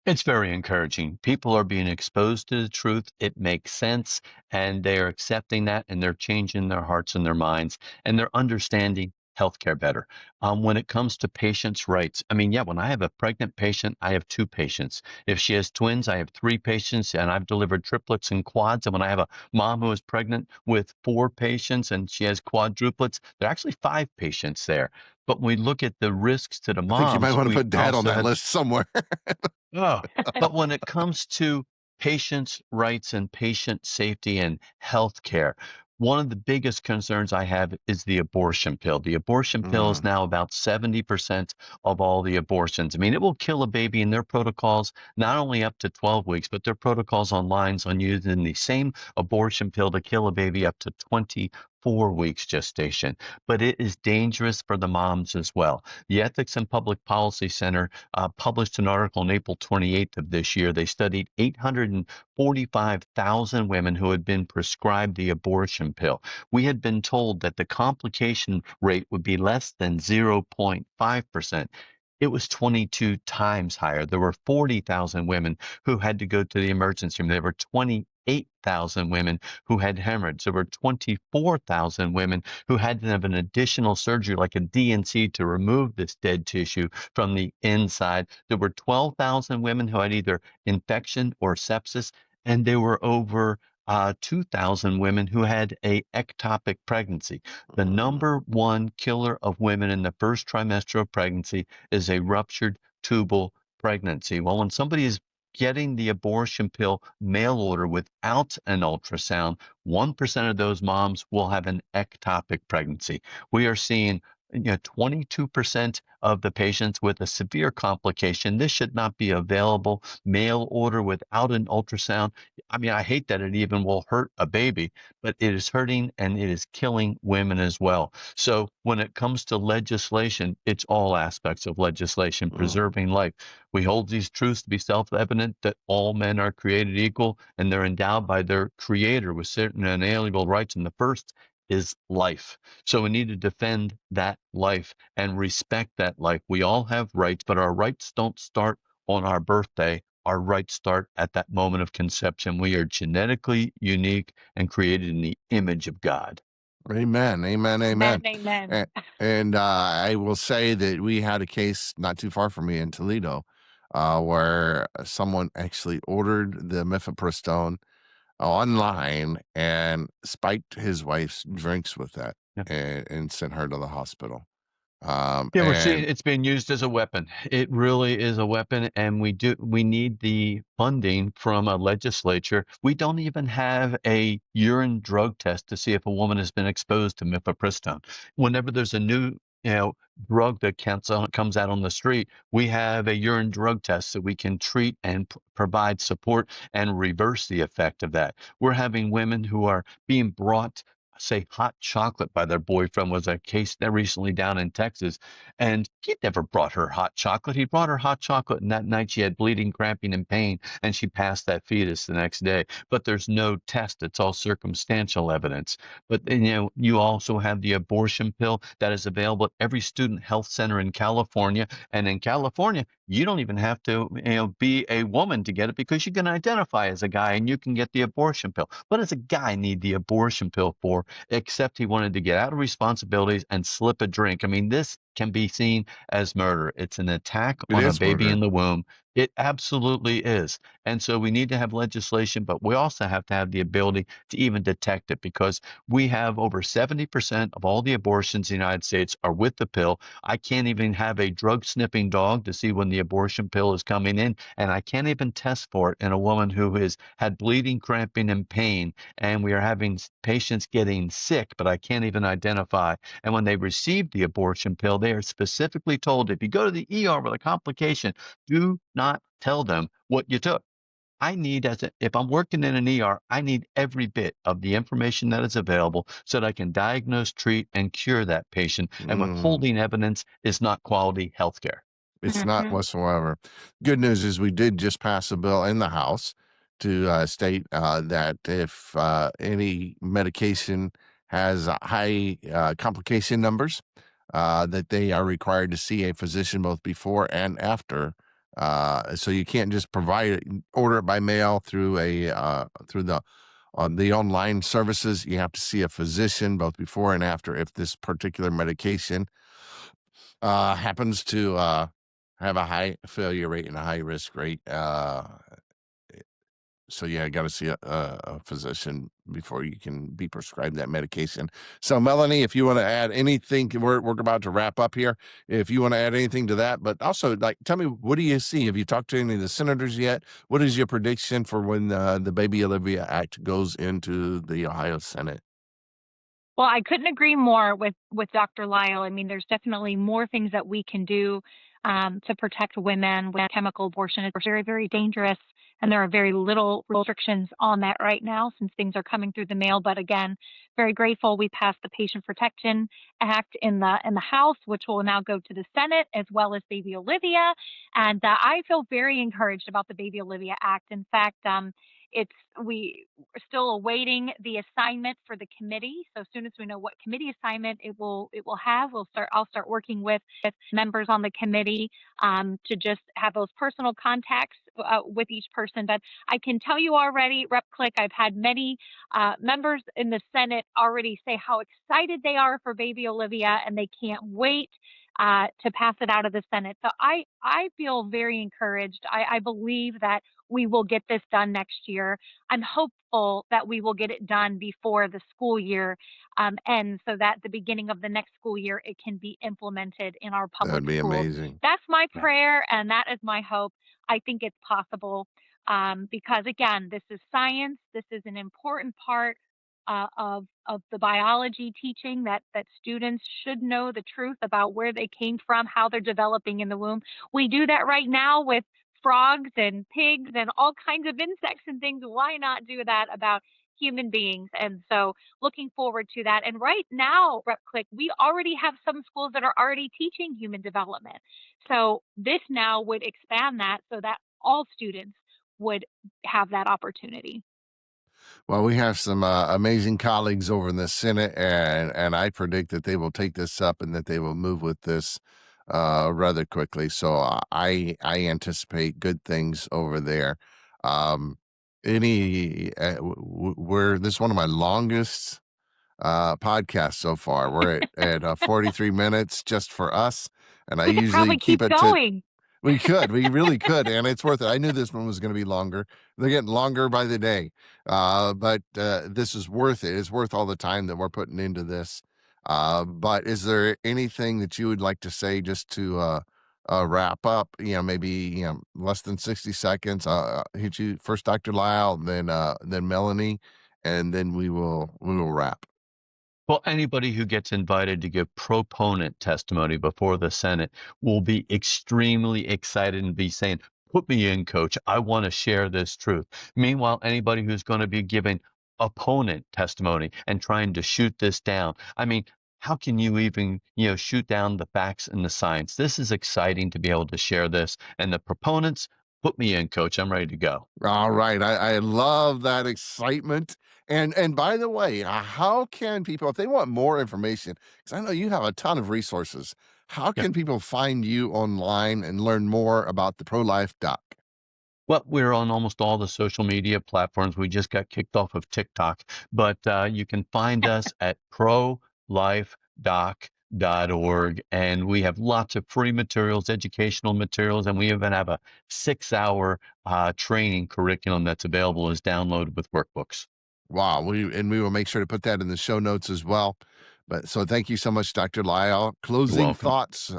It's very encouraging. People are being exposed to the truth. It makes sense, and they're accepting that, and they're changing their hearts and their minds, and they're understanding healthcare better. When it comes to patients' rights, when I have a pregnant patient, I have 2 patients. If she has twins, I have 3 patients, and I've delivered triplets and quads. And when I have a mom who is pregnant with 4 patients and she has quadruplets, there are actually 5 patients there. But when we look at the risks to the I moms, think you might want to we put dad on also that have list somewhere. Oh, but when it comes to patients' rights and patient safety and health care, one of the biggest concerns I have is the abortion pill. The abortion pill is now about 70% of all the abortions. It will kill a baby, and their protocols, not only up to 12 weeks, but their protocols on using the same abortion pill to kill a baby up to 24 weeks gestation. But it is dangerous for the moms as well. The Ethics and Public Policy Center published an article on April 28th of this year. They studied 845,000 women who had been prescribed the abortion pill. We had been told that the complication rate would be less than 0.5%. It was 22 times higher. There were 40,000 women who had to go to the emergency room. There were 28,000 women who had hemorrhage. There were 24,000 women who had to have an additional surgery like a DNC to remove this dead tissue from the inside. There were 12,000 women who had either infection or sepsis, and there were over 2,000 women who had a ectopic pregnancy. The number one killer of women in the first trimester of pregnancy is a ruptured tubal pregnancy. Well, when somebody is getting the abortion pill mail order without an ultrasound, 1% of those moms will have an ectopic pregnancy. We are seeing 22% of the patients with a severe complication. This should not be available. Mail order without an ultrasound. I mean, I hate that it even will hurt a baby, but it is hurting and it is killing women as well. So when it comes to legislation, it's all aspects of legislation, preserving life. We hold these truths to be self-evident that all men are created equal and they're endowed by their creator with certain inalienable rights. And the first is life. So we need to defend that life and respect that life. We all have rights, but our rights don't start on our birthday. Our rights start at that moment of conception. We are genetically unique and created in the image of God. Amen. Amen. Amen. Amen. And I will say that we had a case not too far from me in Toledo where someone actually ordered the mifepristone online and spiked his wife's drinks with that Yeah. and sent her to the hospital. Yeah, we're seeing And it's being used as a weapon. It really is a weapon, and we need the funding from a legislature. We don't even have a urine drug test to see if a woman has been exposed to mifepristone. Whenever there's a new drug that comes out on the street, we have a urine drug test so we can treat and provide support and reverse the effect of that. We're having women who are being brought, say, hot chocolate by their boyfriend. Was a case that recently down in Texas, and he never brought her hot chocolate. He brought her hot chocolate, and that night she had bleeding, cramping, and pain, and she passed that fetus the next day. But there's no test. It's all circumstantial evidence. But you also have the abortion pill that is available at every student health center in California. And in California, you don't even have to be a woman to get it, because you can identify as a guy and you can get the abortion pill. What does a guy need the abortion pill for, except he wanted to get out of responsibilities and slip a drink? I mean, this can be seen as murder. It's an attack on a baby in the womb. It absolutely is. And so we need to have legislation, but we also have to have the ability to even detect it, because we have over 70% of all the abortions in the United States are with the pill. I can't even have a drug sniffing dog to see when the abortion pill is coming in, and I can't even test for it in a woman who has had bleeding, cramping, and pain. And we are having patients getting sick, but I can't even identify. And when they receive the abortion pill, they are specifically told, if you go to the ER with a complication, do not tell them what you took. I need, if I'm working in an ER, I need every bit of the information that is available so that I can diagnose, treat, and cure that patient. And withholding evidence is not quality health care. It's not whatsoever. Good news is we did just pass a bill in the House to state that if any medication has high complication numbers, that they are required to see a physician both before and after. So you can't just order it by mail through the online services. You have to see a physician both before and after if this particular medication happens to have a high failure rate and a high risk rate. So yeah, got to see a physician before you can be prescribed that medication. So Melanie, if you want to add anything, we're about to wrap up here. If you want to add anything to that, but also tell me, what do you see? Have you talked to any of the senators yet? What is your prediction for when the Baby Olivia Act goes into the Ohio Senate? Well, I couldn't agree more with Dr. Lyle. I mean, there's definitely more things that we can do to protect women with chemical abortion. It's very, very dangerous, and there are very little restrictions on that right now since things are coming through the mail. But again, very grateful we passed the Patient Protection Act in the House, which will now go to the Senate, as well as Baby Olivia. And I feel very encouraged about the Baby Olivia Act. In fact, we are still awaiting the assignment for the committee. So as soon as we know what committee assignment it will have, I'll start working with members on the committee to just have those personal contacts with each person. But I can tell you already, Rep. Click, I've had many members in the Senate already say how excited they are for Baby Olivia, and they can't wait to pass it out of the Senate. So I feel very encouraged. I believe that we will get this done next year. I'm hopeful that we will get it done before the school year ends, so that the beginning of the next school year, it can be implemented in our public That'd be schools. amazing. That's my prayer, and that is my hope. I think it's possible because, again, this is science. This is an important part of the biology teaching that students should know the truth about where they came from, how they're developing in the womb. We do that right now with frogs and pigs and all kinds of insects and things. Why not do that about human beings? And so looking forward to that. And right now, Rep Click, we already have some schools that are already teaching human development. So this now would expand that so that all students would have that opportunity. Well, we have some amazing colleagues over in the Senate, and I predict that they will take this up and that they will move with this rather quickly. So I anticipate good things over there. Um, we're this is one of my longest podcasts so far. We're at 43 minutes just for us, and I We could usually probably keep keep it to going. we really could, and it's worth it. I knew this one was going to be longer. They're getting longer by the day, but this is worth it. It's worth all the time that we're putting into this. But is there anything that you would like to say just to wrap up? Maybe less than 60 seconds. Hit you first, Dr. Lyle, then Melanie, and then we will wrap. Well, anybody who gets invited to give proponent testimony before the Senate will be extremely excited and be saying, put me in, coach. I want to share this truth. Meanwhile, anybody who's going to be giving opponent testimony and trying to shoot this down, I mean, how can you even, shoot down the facts and the science? This is exciting to be able to share this. And the proponents, put me in, coach. I'm ready to go. All right. I love that excitement. And by the way, how can people, if they want more information, because I know you have a ton of resources, how Yeah. can people find you online and learn more about the pro-life doc? Well, we're on almost all the social media platforms. We just got kicked off of TikTok, but you can find us at prolifedoc.org. And we have lots of free materials, educational materials, and we even have a 6-hour training curriculum that's available as downloaded with workbooks. Wow. We will make sure to put that in the show notes as well. But so thank you so much, Dr. Lyle. Closing welcome. thoughts,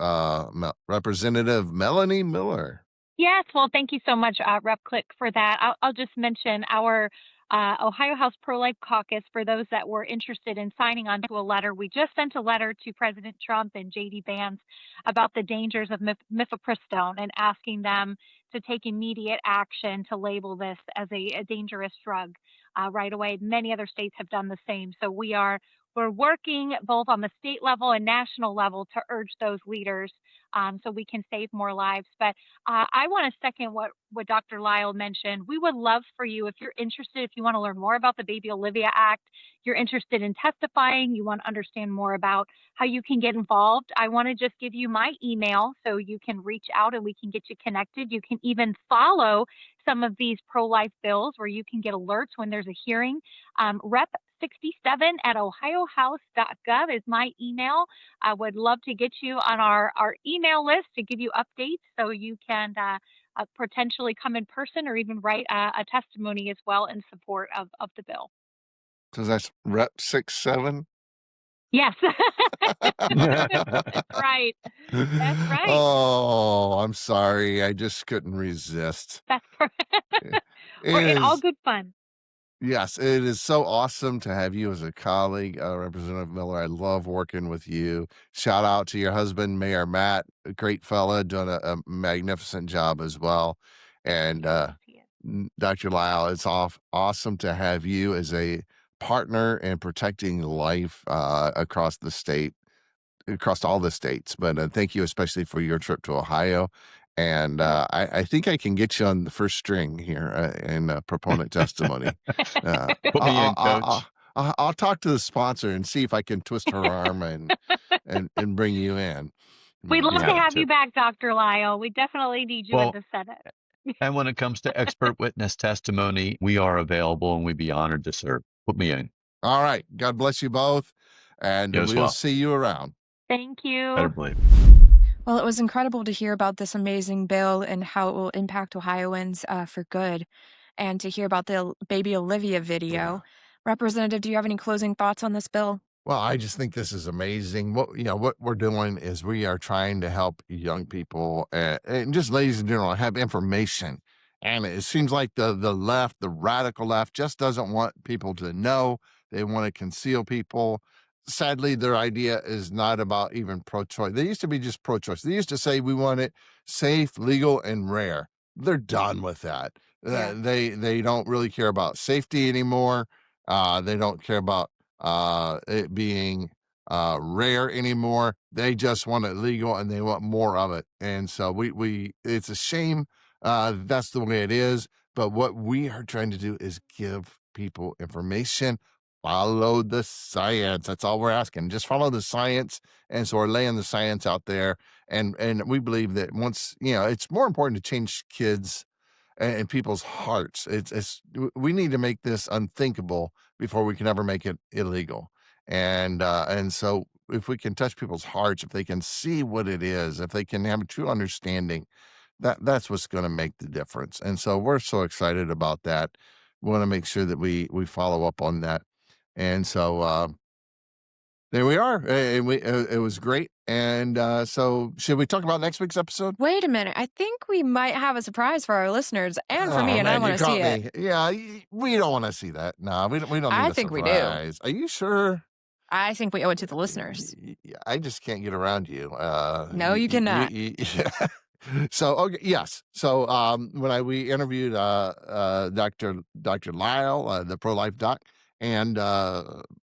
Representative Melanie Miller. Yes, well, thank you so much, Rep Click, for that. I'll just mention our Ohio House Pro-Life Caucus, for those that were interested in signing on to a letter. We just sent a letter to President Trump and J.D. Vance about the dangers of mifepristone and asking them to take immediate action to label this as a dangerous drug right away. Many other states have done the same. So we're working both on the state level and national level to urge those leaders so we can save more lives. But I want to second what Dr. Lyle mentioned. We would love for you, if you're interested, if you want to learn more about the Baby Olivia Act, you're interested in testifying, you want to understand more about how you can get involved, I want to just give you my email so you can reach out and we can get you connected. You can even follow some of these pro-life bills where you can get alerts when there's a hearing. Rep67 at ohiohouse.gov is my email. I would love to get you on our email list to give you updates so you can potentially come in person or even write a testimony as well in support of the bill. So that's Rep 67. Yes. That's right. That's right. Oh, I'm sorry. I just couldn't resist. That's It We're in all is, good fun. yes, it is so awesome to have you as a colleague, Representative Miller. I love working with you. Shout out to your husband, Mayor Matt, a great fella, doing a magnificent job as well. And Dr. Lyle, it's awesome to have you as a partner in protecting life across the state, across all the states. But thank you especially for your trip to Ohio. And I think I can get you on the first string here in proponent testimony. Put me in, coach. I'll talk to the sponsor and see if I can twist her arm and bring you in. We'd love to Yeah. have you back, Dr. Lyle. We definitely need you in Well, the Senate. And when it comes to expert witness testimony, we are available and we'd be honored to serve. Put me in. All right. God bless you both. And You as we'll well. see you around. Thank you. Better believe. Well, it was incredible to hear about this amazing bill and how it will impact Ohioans for good, and to hear about the Baby Olivia video. Yeah. Representative, do you have any closing thoughts on this bill? Well, I just think this is amazing. What we're doing is we are trying to help young people and just ladies in general have information. And it seems like the left, the radical left, just doesn't want people to know They want to conceal people. Sadly, their idea is not about even pro-choice. They used to be just pro-choice. They used to say we want it safe, legal, and rare. They're done with that. Yeah. They don't really care about safety anymore. They don't care about it being rare anymore. They just want it legal and they want more of it. And so we it's a shame. That's the way it is. But what we are trying to do is give people information. Follow the science. That's all we're asking. Just follow the science. And so we're laying the science out there. And we believe that once, it's more important to change kids and people's hearts. We need to make this unthinkable before we can ever make it illegal. And so if we can touch people's hearts, if they can see what it is, if they can have a true understanding, that's what's going to make the difference. And so we're so excited about that. We want to make sure that we follow up on that. And so there we are. It was great. And so should we talk about next week's episode? Wait a minute. I think we might have a surprise for our listeners and for me, and I man, want to you see caught it. me. Yeah, we don't want to see that. No, we don't need I a think we do. surprise. Are you sure? I think we owe it to the listeners. I just can't get around you. No, you cannot. So, okay, yes. So when we interviewed Dr. Lyle, the pro-life doc, and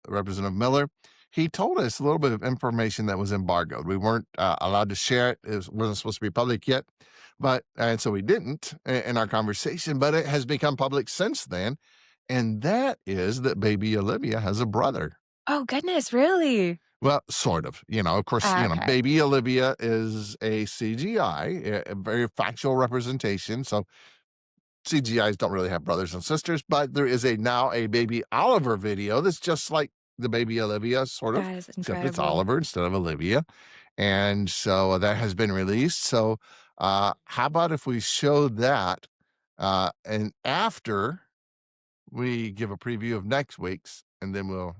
Representative Miller, he told us a little bit of information that was embargoed. We weren't allowed to share it. It wasn't supposed to be public yet, and so we didn't in our conversation, but it has become public since then. And that is that baby Olivia has a brother. Oh, goodness, really? Well, sort of. Of course, Okay. baby Olivia is a CGI, a very factual representation. So CGIs don't really have brothers and sisters, but there is now a baby Oliver video that's just like the baby Olivia, sort of, That is except it's incredible. Oliver instead of Olivia. And so that has been released. So how about if we show that and after we give a preview of next week's, and then we'll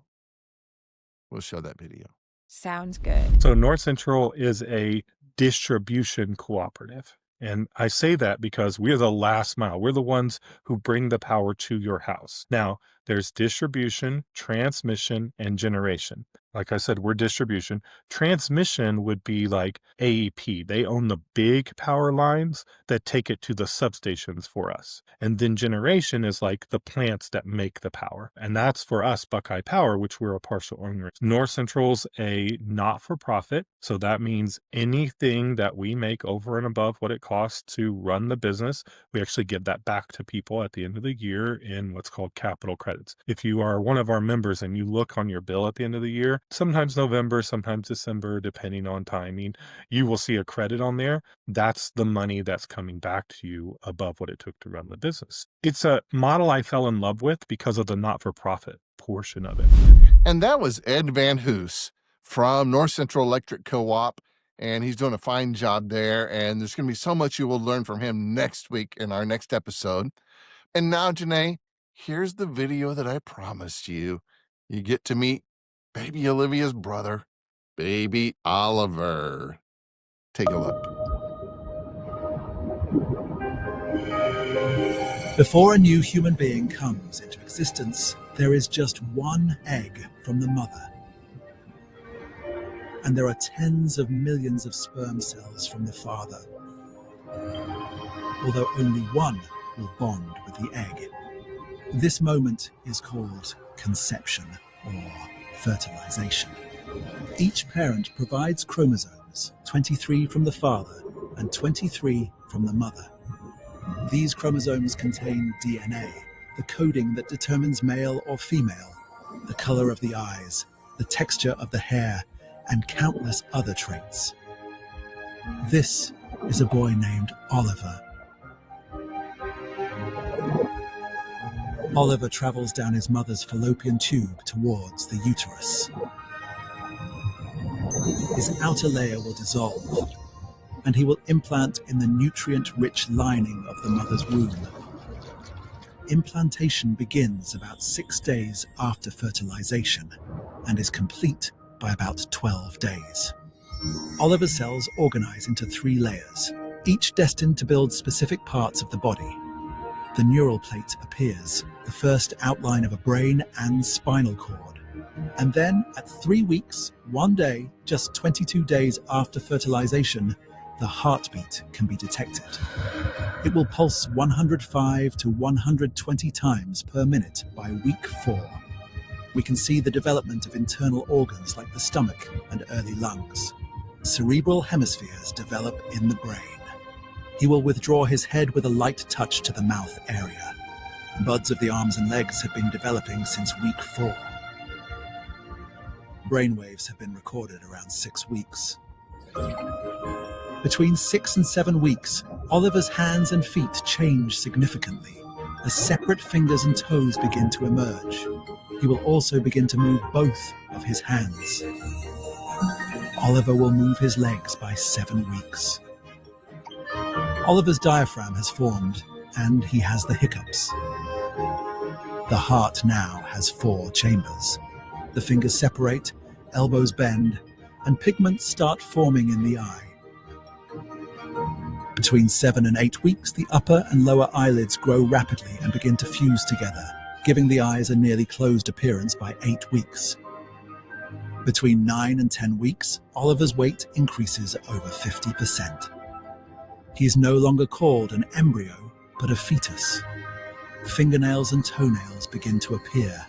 show that video. Sounds good. So North Central is a distribution cooperative. And I say that because we're the last mile. We're the ones who bring the power to your house. Now, there's distribution, transmission, and generation. Like I said, we're distribution. Transmission would be like AEP. They own the big power lines that take it to the substations for us. And then generation is like the plants that make the power. And that's for us, Buckeye Power, which we're a partial owner. North Central's a not-for-profit. So that means anything that we make over and above what it costs to run the business, we actually give that back to people at the end of the year in what's called capital credits. If you are one of our members and you look on your bill at the end of the year, sometimes November, sometimes December, depending on timing, you will see a credit on there. That's the money that's coming back to you above what it took to run the business. It's a model I fell in love with because of the not-for-profit portion of it. And that was Ed Van Hoos from North Central Electric Co-op, and he's doing a fine job there. And there's going to be so much you will learn from him next week in our next episode. And now, Janae, here's the video that I promised you. You get to meet baby Olivia's brother, baby Oliver. Take a look. Before a new human being comes into existence, there is just one egg from the mother. And there are tens of millions of sperm cells from the father, although only one will bond with the egg. This moment is called conception or fertilization. Each parent provides chromosomes, 23 from the father and 23 from the mother. These chromosomes contain DNA, the coding that determines male or female, the color of the eyes, the texture of the hair, and countless other traits. This is a boy named Oliver. Oliver travels down his mother's fallopian tube towards the uterus. His outer layer will dissolve, and he will implant in the nutrient-rich lining of the mother's womb. Implantation begins about 6 days after fertilization and is complete by about 12 days. Oliver's cells organize into 3 layers, each destined to build specific parts of the body. The neural plate appears, the first outline of a brain and spinal cord. And then, at 3 weeks, 1 day, just 22 days after fertilization, the heartbeat can be detected. It will pulse 105 to 120 times per minute by week 4. We can see the development of internal organs like the stomach and early lungs. Cerebral hemispheres develop in the brain. He will withdraw his head with a light touch to the mouth area. Buds of the arms and legs have been developing since week 4. Brainwaves have been recorded around 6 weeks. Between 6 and 7 weeks, Oliver's hands and feet change significantly as separate fingers and toes begin to emerge. He will also begin to move both of his hands. Oliver will move his legs by 7 weeks. Oliver's diaphragm has formed, and he has the hiccups. The heart now has 4 chambers. The fingers separate, elbows bend, and pigments start forming in the eye. Between 7 and 8 weeks, the upper and lower eyelids grow rapidly and begin to fuse together, giving the eyes a nearly closed appearance by 8 weeks. Between 9 and 10 weeks, Oliver's weight increases over 50%. He is no longer called an embryo, but a fetus. Fingernails and toenails begin to appear.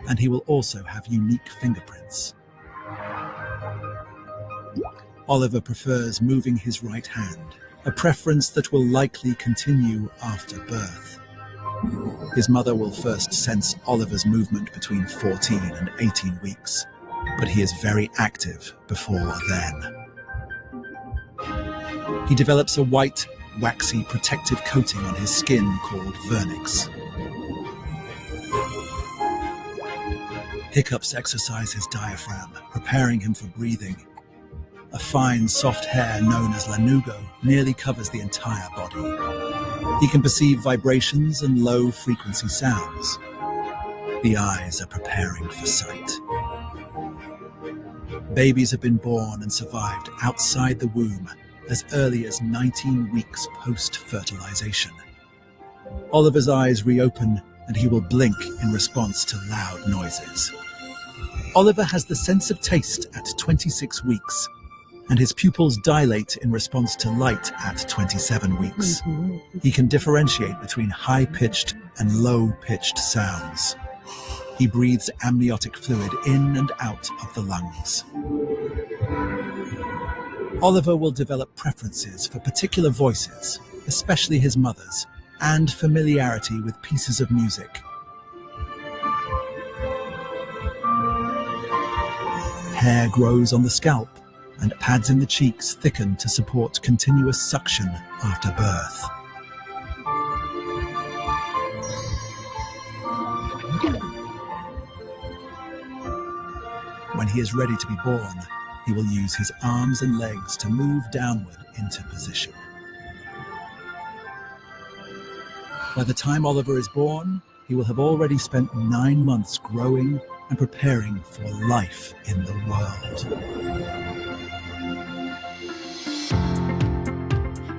And he will also have unique fingerprints. Oliver prefers moving his right hand, a preference that will likely continue after birth. His mother will first sense Oliver's movement between 14 and 18 weeks, but he is very active before then. He develops a white, waxy protective coating on his skin called vernix. Hiccups exercise his diaphragm, preparing him for breathing. A fine, soft hair known as lanugo nearly covers the entire body. He can perceive vibrations and low-frequency sounds. The eyes are preparing for sight. Babies have been born and survived outside the womb as early as 19 weeks post-fertilization. Oliver's eyes reopen and he will blink in response to loud noises. Oliver has the sense of taste at 26 weeks, and his pupils dilate in response to light at 27 weeks. He can differentiate between high-pitched and low-pitched sounds. He breathes amniotic fluid in and out of the lungs. Oliver will develop preferences for particular voices, especially his mother's, and familiarity with pieces of music. Hair grows on the scalp, and pads in the cheeks thicken to support continuous suction after birth. When he is ready to be born, he will use his arms and legs to move downward into position. By the time Oliver is born, he will have already spent 9 months growing and preparing for life in the world.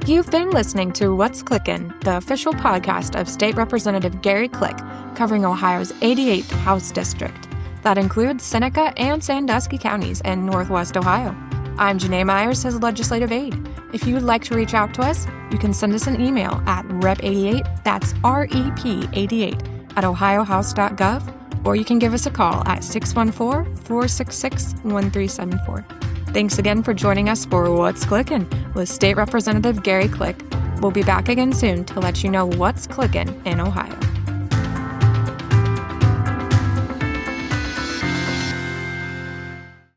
You've been listening to What's Clickin', the official podcast of State Representative Gary Click, covering Ohio's 88th House District. That includes Seneca and Sandusky counties in Northwest Ohio. I'm Janae Myers, his legislative aide. If you would like to reach out to us, you can send us an email at rep88, that's REP88, at ohiohouse.gov, or you can give us a call at 614-466-1374. Thanks again for joining us for What's Clickin' with State Representative Gary Click. We'll be back again soon to let you know what's clickin' in Ohio.